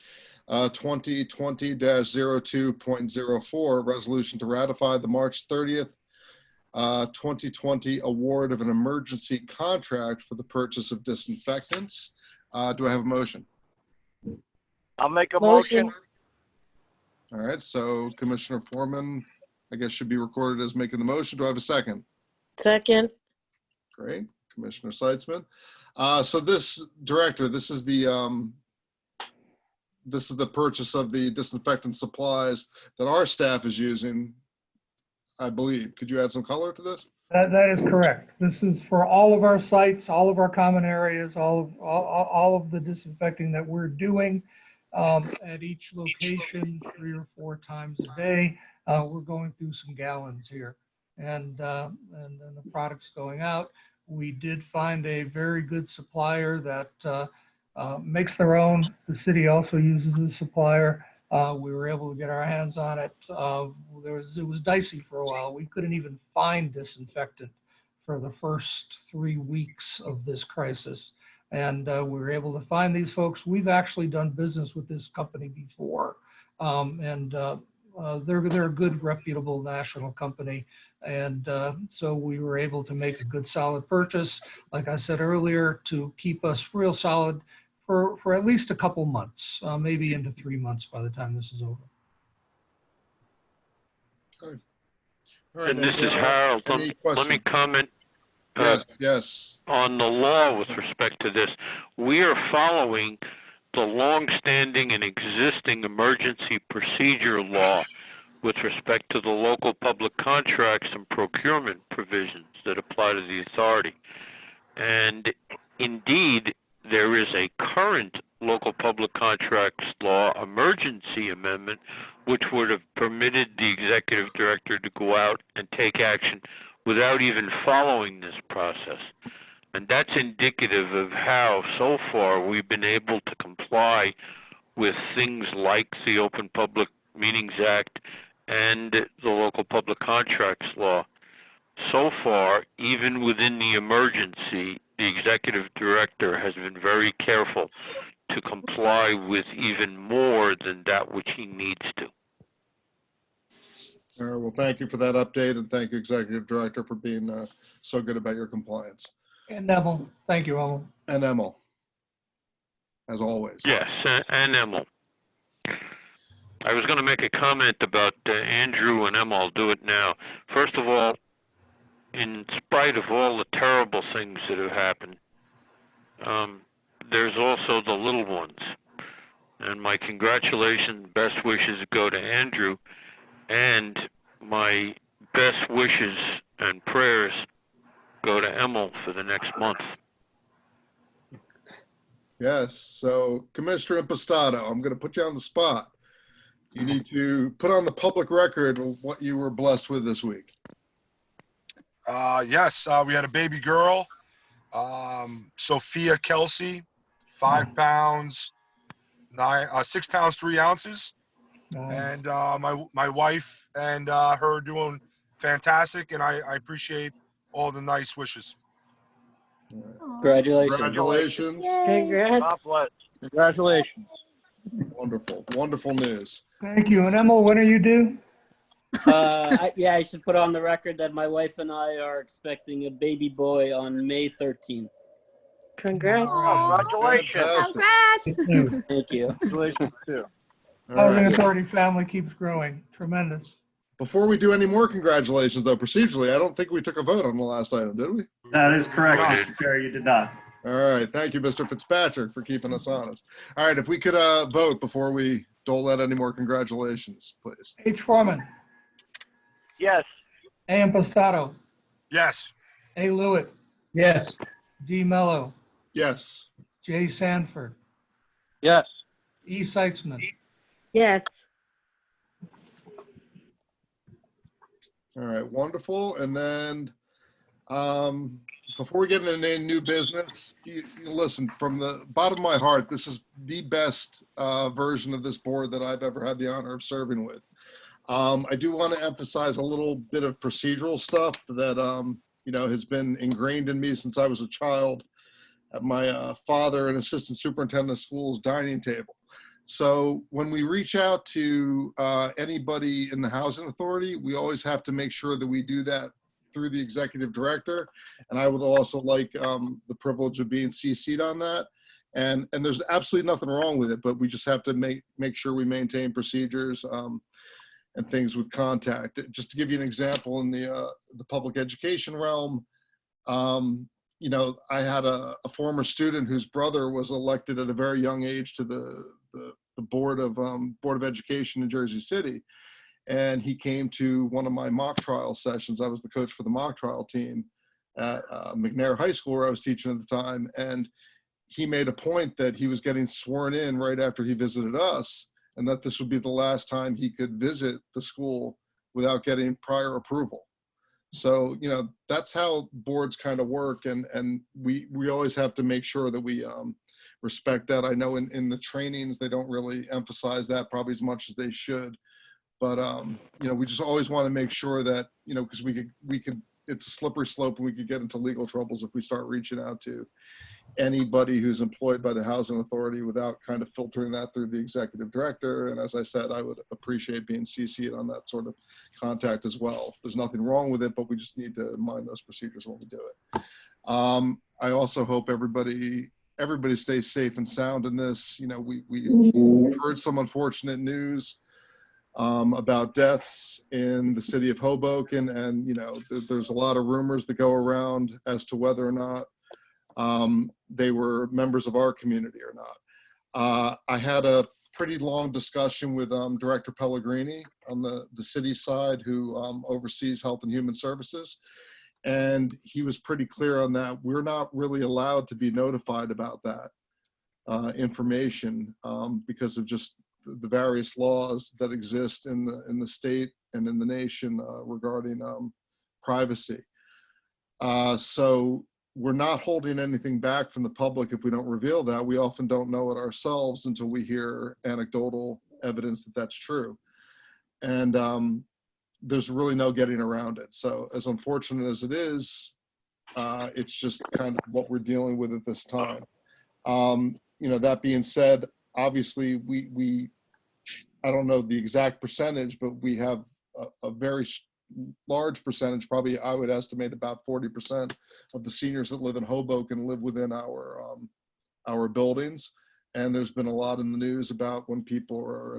E: 2020-02.04, resolution to ratify the March 30th 2020 award of an emergency contract for the purchase of disinfectants. Do I have a motion?
G: I'll make a motion.
E: All right, so Commissioner Foreman, I guess, should be recorded as making the motion. Do I have a second?
C: Second.
E: Great. Commissioner Seitzman. So this, Director, this is the purchase of the disinfectant supplies that our staff is using, I believe. Could you add some color to this?
D: That is correct. This is for all of our sites, all of our common areas, all of the disinfecting that we're doing at each location 3 or 4 times a day. We're going through some gallons here, and then the product's going out. We did find a very good supplier that makes their own. The city also uses a supplier. We were able to get our hands on it. It was dicey for a while. We couldn't even find disinfectant for the first 3 weeks of this crisis. And we were able to find these folks. We've actually done business with this company before. They're a good, reputable national company. And so we were able to make a good, solid purchase, like I said earlier, to keep us real solid for at least a couple months, maybe into 3 months by the time this is over.
E: Okay. All right,
F: And this is Harold. Let me comment
E: yes.
F: on the law with respect to this. We are following the long-standing and existing emergency procedure law with respect to the local public contracts and procurement provisions that apply to the authority. And indeed, there is a current local public contracts law emergency amendment which would have permitted the executive director to go out and take action without even following this process. And that's indicative of how, so far, we've been able to comply with things like the Open Public Meetings Act and the local public contracts law. So far, even within the emergency, the executive director has been very careful to comply with even more than that which he needs to.
E: All right, well, thank you for that update, and thank you, Executive Director, for being so good about your compliance.
D: And Emil, thank you, Emil.
E: And Emil, as always.
F: Yes, and Emil. I was going to make a comment about Andrew and Emil. I'll do it now. First of all, in spite of all the terrible things that have happened, there's also the little ones. And my congratulations, best wishes go to Andrew, and my best wishes and prayers go to Emil for the next month.
E: Yes, so Commissioner Impastato, I'm going to put you on the spot. You need to put on the public record what you were blessed with this week.
B: Yes, we had a baby girl, Sophia Kelsey, 5 pounds, 6 pounds, 3 ounces.
D: Nice.
B: And my wife and her doing fantastic, and I appreciate all the nice wishes.
K: Congratulations.
E: Congratulations.
C: Congrats.
G: God bless.
I: Congratulations.
E: Wonderful, wonderful news.
D: Thank you. And Emil, when are you due?
K: I should put on the record that my wife and I are expecting a baby boy on May 13th.
C: Congrats.
G: Congratulations.
A: Congrats.
K: Thank you.
I: Congratulations, too.
E: All
D: Housing
E: right.
D: Authority family keeps growing. Tremendous.
E: Before we do any more congratulations, though, procedurally, I don't think we took a vote on the last item, did we?
H: That is correct, Mr. Chair, you did not.
E: All right, thank you, Mr. Fitzpatrick, for keeping us honest. All right, if we could vote before we dole out any more congratulations, please.
D: H. Foreman,
G: Yes.
D: A. Impastato,
B: Yes.
D: A. Lewitt,
L: Yes.
D: D. Mello,
E: Yes.
D: J. Sanford,
I: Yes.
D: E. Seitzman.
C: Yes.
E: All right, wonderful. And then before we get into any new business, you listen, from the bottom of my heart, this is the best version of this board that I've ever had the honor of serving with. I do want to emphasize a little bit of procedural stuff that has been ingrained in me since I was a child at my father and assistant superintendent of schools dining table. So when we reach out to anybody in the housing authority, we always have to make sure that we do that through the executive director. And I would also like the privilege of being CC'd on that. And there's absolutely nothing wrong with it, but we just have to make sure we maintain procedures and things with contact. Just to give you an example, in the public education realm, you know, I had a former student whose brother was elected at a very young age to the board of education in Jersey City, and he came to one of my mock trial sessions. I was the coach for the mock trial team at McNair High School, where I was teaching at the time, and he made a point that he was getting sworn in right after he visited us, and that this would be the last time he could visit the school without getting prior approval. So, you know, that's how boards kind of work, and we always have to make sure that we respect that. I know in the trainings, they don't really emphasize that probably as much as they should, but you know, we just always want to make sure that, you know, because we could, it's a slippery slope and we could get into legal troubles if we start reaching out to anybody who's employed by the housing authority without kind of filtering that through the executive director. And as I said, I would appreciate being CC'd on that sort of contact as well. There's nothing wrong with it, but we just need to mind those procedures when we do it. I also hope everybody stays safe and sound in this. You know, we've heard some unfortunate news about deaths in the city of Hoboken, and you know, there's a lot of rumors that go around as to whether or not they were members of our community or not. I had a pretty long discussion with Director Pellegrini on the city side, who oversees Health and Human Services, and he was pretty clear on that. We're not really allowed to be notified about that information because of just the various laws that exist in the state and in the nation regarding privacy. So we're not holding anything back from the public if we don't reveal that. We often don't know it ourselves until we hear anecdotal evidence that that's true. And there's really no getting around it. So as unfortunate as it is, it's just kind of what we're dealing with at this time. You know, that being said, obviously I don't know the exact percentage, but we have a very large percentage, probably I would estimate about 40% of the seniors that live in Hoboken live within our buildings. And there's been a lot in the news about when people are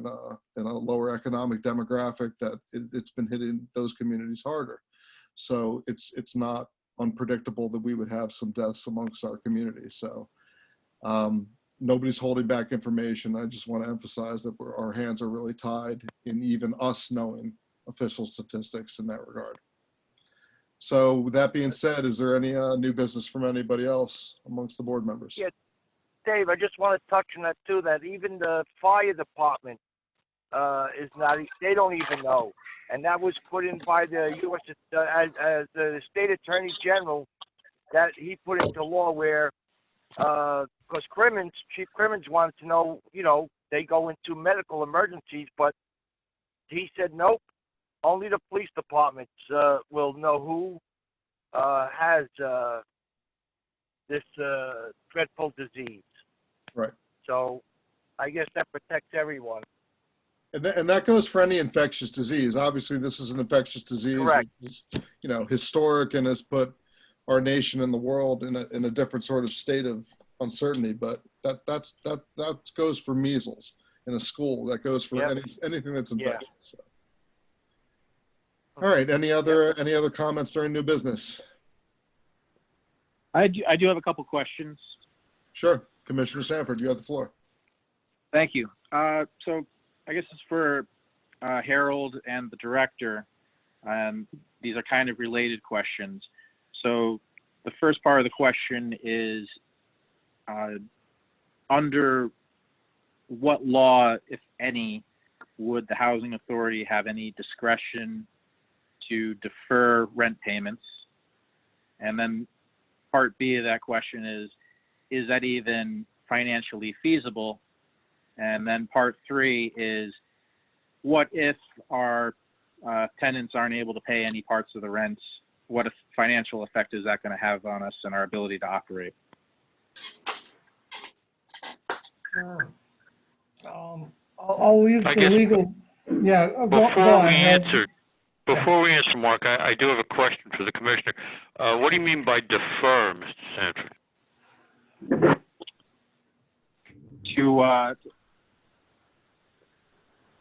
E: in a lower economic demographic, that it's been hitting those communities harder. So it's not unpredictable that we would have some deaths amongst our community. So nobody's holding back information. I just want to emphasize that our hands are really tied in even us knowing official statistics in that regard. So with that being said, is there any new business from anybody else amongst the board members?
G: Yeah, Dave, I just want to touch on that too, that even the fire department is not, they don't even know. And that was put in by the U.S. As the state attorney general, that he put into law where, because Chief Crimmins wanted to know, you know, they go into medical emergencies, but he said, nope, only the police departments will know who has this dreadful disease.
E: Right.
G: So I guess that protects everyone.
E: And that goes for any infectious disease. Obviously, this is an infectious disease,
G: Correct.
E: Which is, you know, historic and has put our nation and the world in a different sort of state of uncertainty. But that goes for measles in a school. That goes for anything that's infectious. So. All right. Any other comments during new business?
I: I do have a couple questions.
E: Sure. Commissioner Sanford, you have the floor.
I: Thank you. So I guess it's for Harold and the director. These are kind of related questions. So the first part of the question is, under what law, if any, would the housing authority have any discretion to defer rent payments? And then part B of that question is that even financially feasible? And then part 3 is, what if our tenants aren't able to pay any parts of the rents? What financial effect is that going to have on us and our ability to operate?
D: I'll leave the legal. Yeah, go on.
F: Answer, Before we answer, Mark, I do have a question for the commissioner. What do you mean by defer, Mr. Sanford?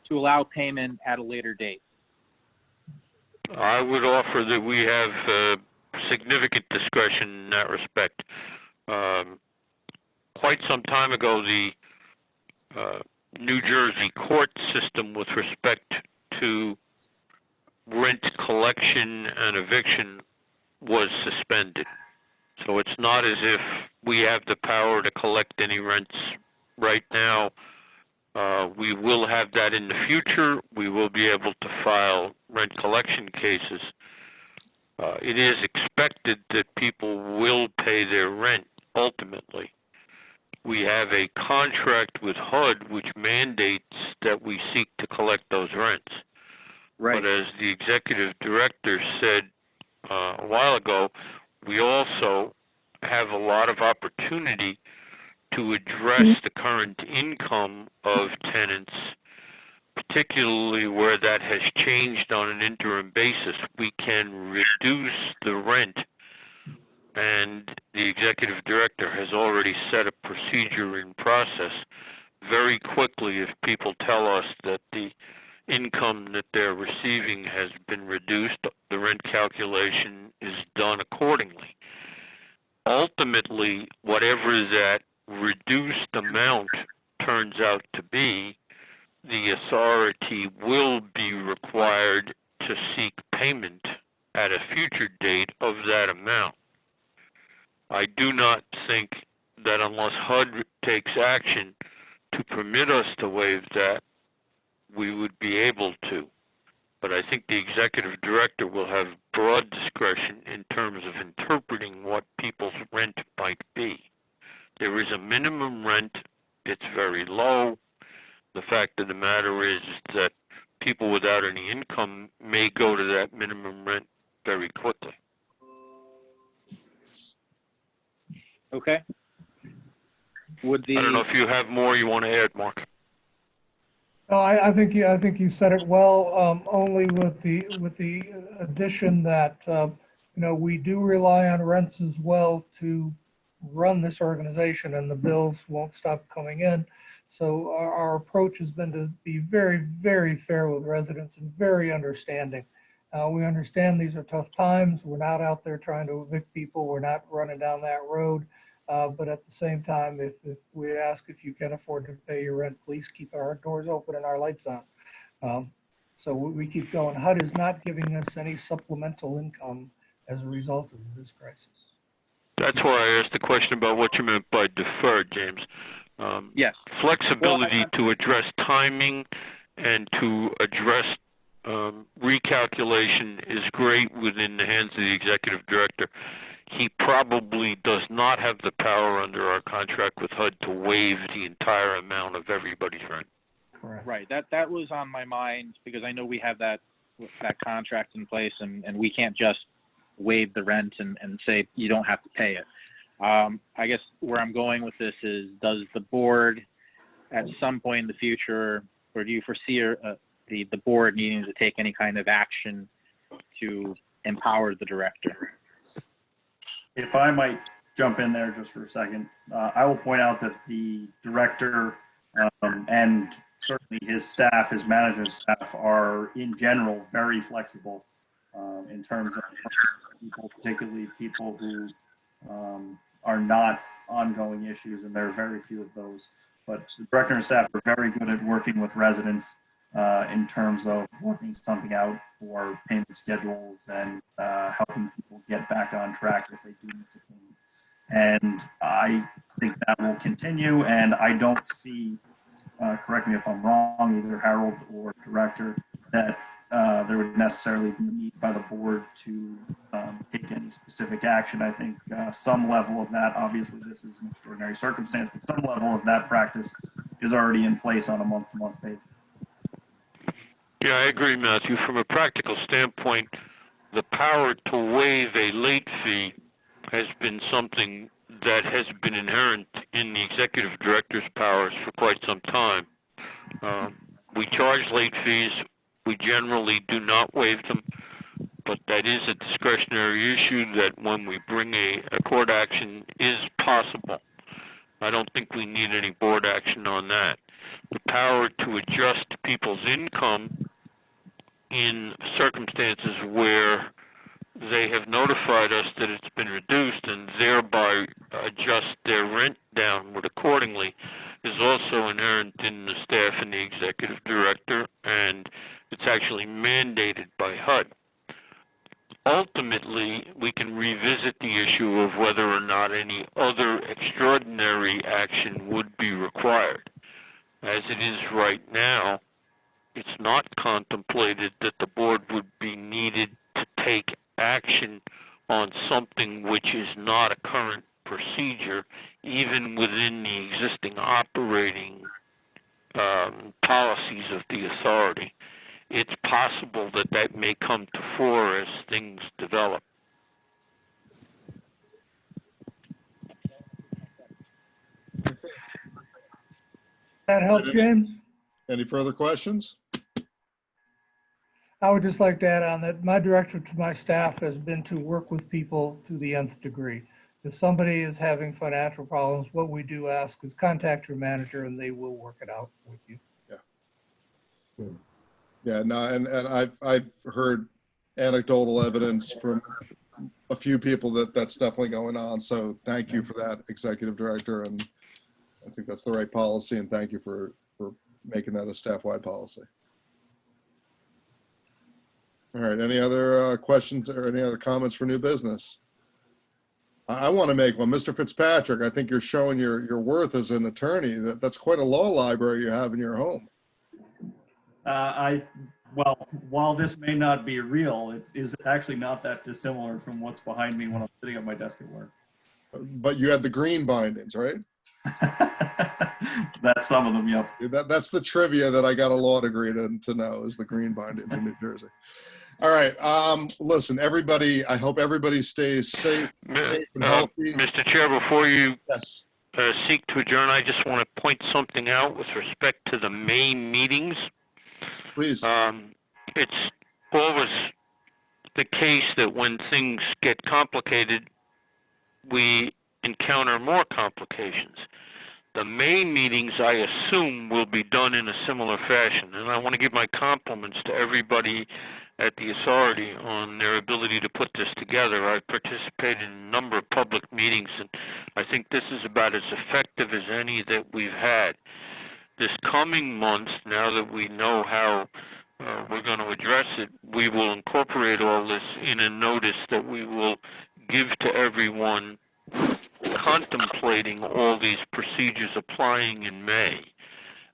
I: To allow payment at a later date.
F: I would offer that we have significant discretion in that respect. Quite some time ago, the New Jersey court system with respect to rent collection and eviction was suspended. So it's not as if we have the power to collect any rents right now. We will have that in the future. We will be able to file rent collection cases. It is expected that people will pay their rent ultimately. We have a contract with HUD which mandates that we seek to collect those rents.
I: Right.
F: But as the executive director said a while ago, we also have a lot of opportunity to address the current income of tenants, particularly where that has changed on an interim basis. We can reduce the rent, and the executive director has already set a procedure in process very quickly if people tell us that the income that they're receiving has been reduced, the rent calculation is done accordingly. Ultimately, whatever that reduced amount turns out to be, the authority will be required to seek payment at a future date of that amount. I do not think that unless HUD takes action to permit us to waive that, we would be able to. But I think the executive director will have broad discretion in terms of interpreting what people's rent might be. There is a minimum rent. It's very low. The fact of the matter is that people without any income may go to that minimum rent very quickly.
I: Okay.
F: I don't know if you have more you want to add, Mark.
D: No, I think you said it well. Only with the addition that we do rely on rents as well to run this organization, and the bills won't stop coming in. So our approach has been to be very, very fair with residents and very understanding. We understand these are tough times. We're not out there trying to evict people. We're not running down that road. But at the same time, if we ask if you can afford to pay your rent, please keep our doors open and our lights on. So we keep going. HUD is not giving us any supplemental income as a result of this crisis.
F: That's why I asked the question about what you meant by deferred, James.
I: Yes.
F: Flexibility to address timing and to address recalculation is great within the hands of the executive director. He probably does not have the power under our contract with HUD to waive the entire amount of everybody's rent.
D: Correct.
I: Right. That was on my mind because I know we have that contract in place, and we can't just waive the rent and say you don't have to pay it. I guess where I'm going with this is, does the board at some point in the future, or do you foresee the board needing to take any kind of action to empower the director?
H: If I might jump in there just for a second, I will point out that the director and certainly his staff, his management staff, are in general very flexible in terms of people, particularly people who are not ongoing issues, and there are very few of those. But the director and staff are very good at working with residents in terms of working something out for payment schedules and helping people get back on track if they do miss a payment. And I think that will continue, and I don't see, correct me if I'm wrong, either Harold or director, that there would necessarily be a need by the board to take any specific action. I think some level of that, obviously this is an extraordinary circumstance, but some level of that practice is already in place on a month-to-month basis.
F: Yeah, I agree, Matthew. From a practical standpoint, the power to waive a late fee has been something that has been inherent in the executive director's powers for quite some time. We charge late fees We generally do not waive them, but that is a discretionary issue that when we bring a court action is possible. I don't think we need any board action on that. The power to adjust people's income in circumstances where they have notified us that it's been reduced and thereby adjust their rent downward accordingly is also inherent in the staff and the executive director, and it's actually mandated by HUD. Ultimately, we can revisit the issue of whether or not any other extraordinary action would be required. As it is right now, it's not contemplated that the board would be needed to take action on something which is not a current procedure, even within the existing operating policies of the authority. It's possible that that may come to fore as things develop.
D: That help, James?
E: Any further questions?
D: I would just like to add on that my directive to my staff has been to work with people to the nth degree. If somebody is having financial problems, what we do ask is contact your manager and they will work it out with you.
E: Yeah. Yeah, no, and I've heard anecdotal evidence from a few people that that's definitely going on. So thank you for that, Executive Director. And I think that's the right policy. And thank you for making that a staff-wide policy. All right, any other questions or any other comments for new business? I want to make one. Mr. Fitzpatrick, I think you're showing your worth as an attorney. That's quite a law library you have in your home.
H: Well, while this may not be real, it is actually not that dissimilar from what's behind me when I'm sitting at my desk at work.
E: But you have the green bindings, right?
H: That's some of them, yep.
E: That's the trivia that I got a law degree to know is the green bindings in New Jersey. All right, listen, everybody, I hope everybody stays safe and healthy.
F: Mr. Chair, before you
E: yes.
F: Seek to adjourn, I just want to point something out with respect to the May meetings.
E: Please.
F: It's always the case that when things get complicated, we encounter more complications. The May meetings, I assume, will be done in a similar fashion, and I want to give my compliments to everybody at the authority on their ability to put this together. I've participated in a number of public meetings, and I think this is about as effective as any that we've had. This coming month, now that we know how we're going to address it, we will incorporate all this in a notice that we will give to everyone contemplating all these procedures applying in May.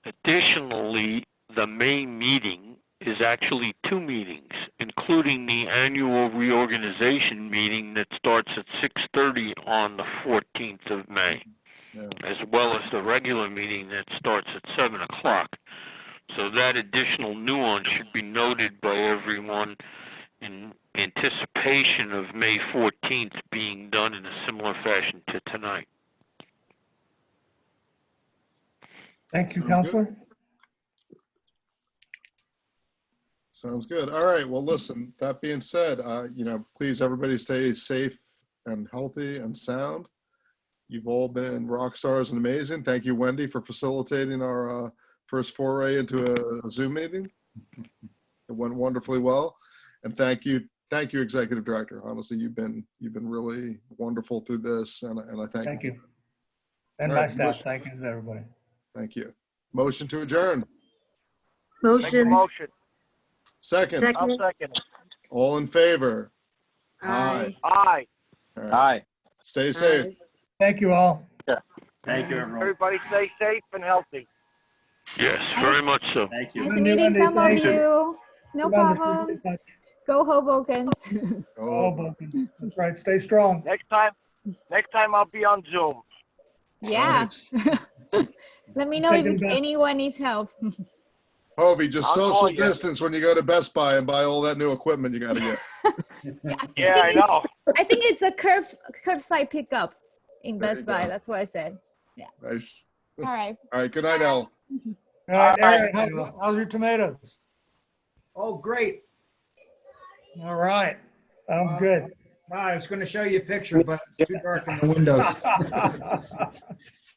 F: Additionally, the May meeting is actually 2 meetings, including the annual reorganization meeting that starts at 6:30 on the 14th of May, as well as the regular meeting that starts at 7 o'clock. So that additional nuance should be noted by everyone in anticipation of May 14th being done in a similar fashion to tonight.
D: Thank you, Counselor.
E: Sounds good. All right. Well, listen, that being said, please everybody stay safe and healthy and sound. You've all been rock stars and amazing. Thank you, Wendy, for facilitating our first foray into a Zoom meeting. It went wonderfully well. And thank you, Executive Director. Honestly, you've been really wonderful through this, and I thank you.
D: And
E: all
D: my
E: right,
D: staff.
E: motion.
D: Thank you to everybody.
E: Thank you. Motion to adjourn.
C: Motion.
G: Motion.
E: Second.
G: I'll second it.
E: All in favor?
C: Aye.
G: Aye.
E: All right.
I: Aye.
E: Stay safe.
C: Aye.
D: Thank you all.
H: Thank you, everyone.
G: Everybody stay safe and healthy.
F: Yes, very much so.
H: Thank you.
A: Nice
D: Wendy,
A: meeting some of
D: thank
A: you. No
D: Remember,
A: problem.
D: stay in touch.
A: Go Hoboken.
E: Oh,
D: That's right. Stay strong.
G: Next time I'll be on Zoom.
A: Yeah. Let me know
D: Take
A: if
D: them back.
A: anyone needs help.
E: Hobie, just
G: I'll
E: social
G: call you.
E: distance when you go to Best Buy and buy all that new equipment you got to get.
G: Yeah, I know.
A: I think it's a curbside pickup in
E: There
A: Best
E: you
A: Buy.
E: go.
A: That's what I said. Yeah.
E: Nice.
A: All right.
E: All right. Good night, Al.
D: All right,
G: All right.
D: Aaron, how's your tomatoes?
L: Oh, great.
D: All right. Sounds good.
L: Wow, I was going to show you a picture, but it's too dark in the windows.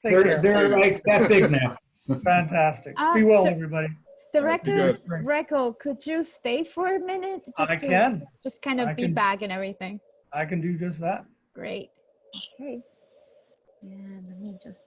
D: Take care.
L: They're like that big now.
D: Fantastic. Be well,
A: the-
D: everybody.
A: Director Recco, could you stay for a minute?
D: I can.
A: Just kind of
D: I
A: be
D: can.
A: back and everything.
D: I can do just that.
A: Great. Okay. And let me just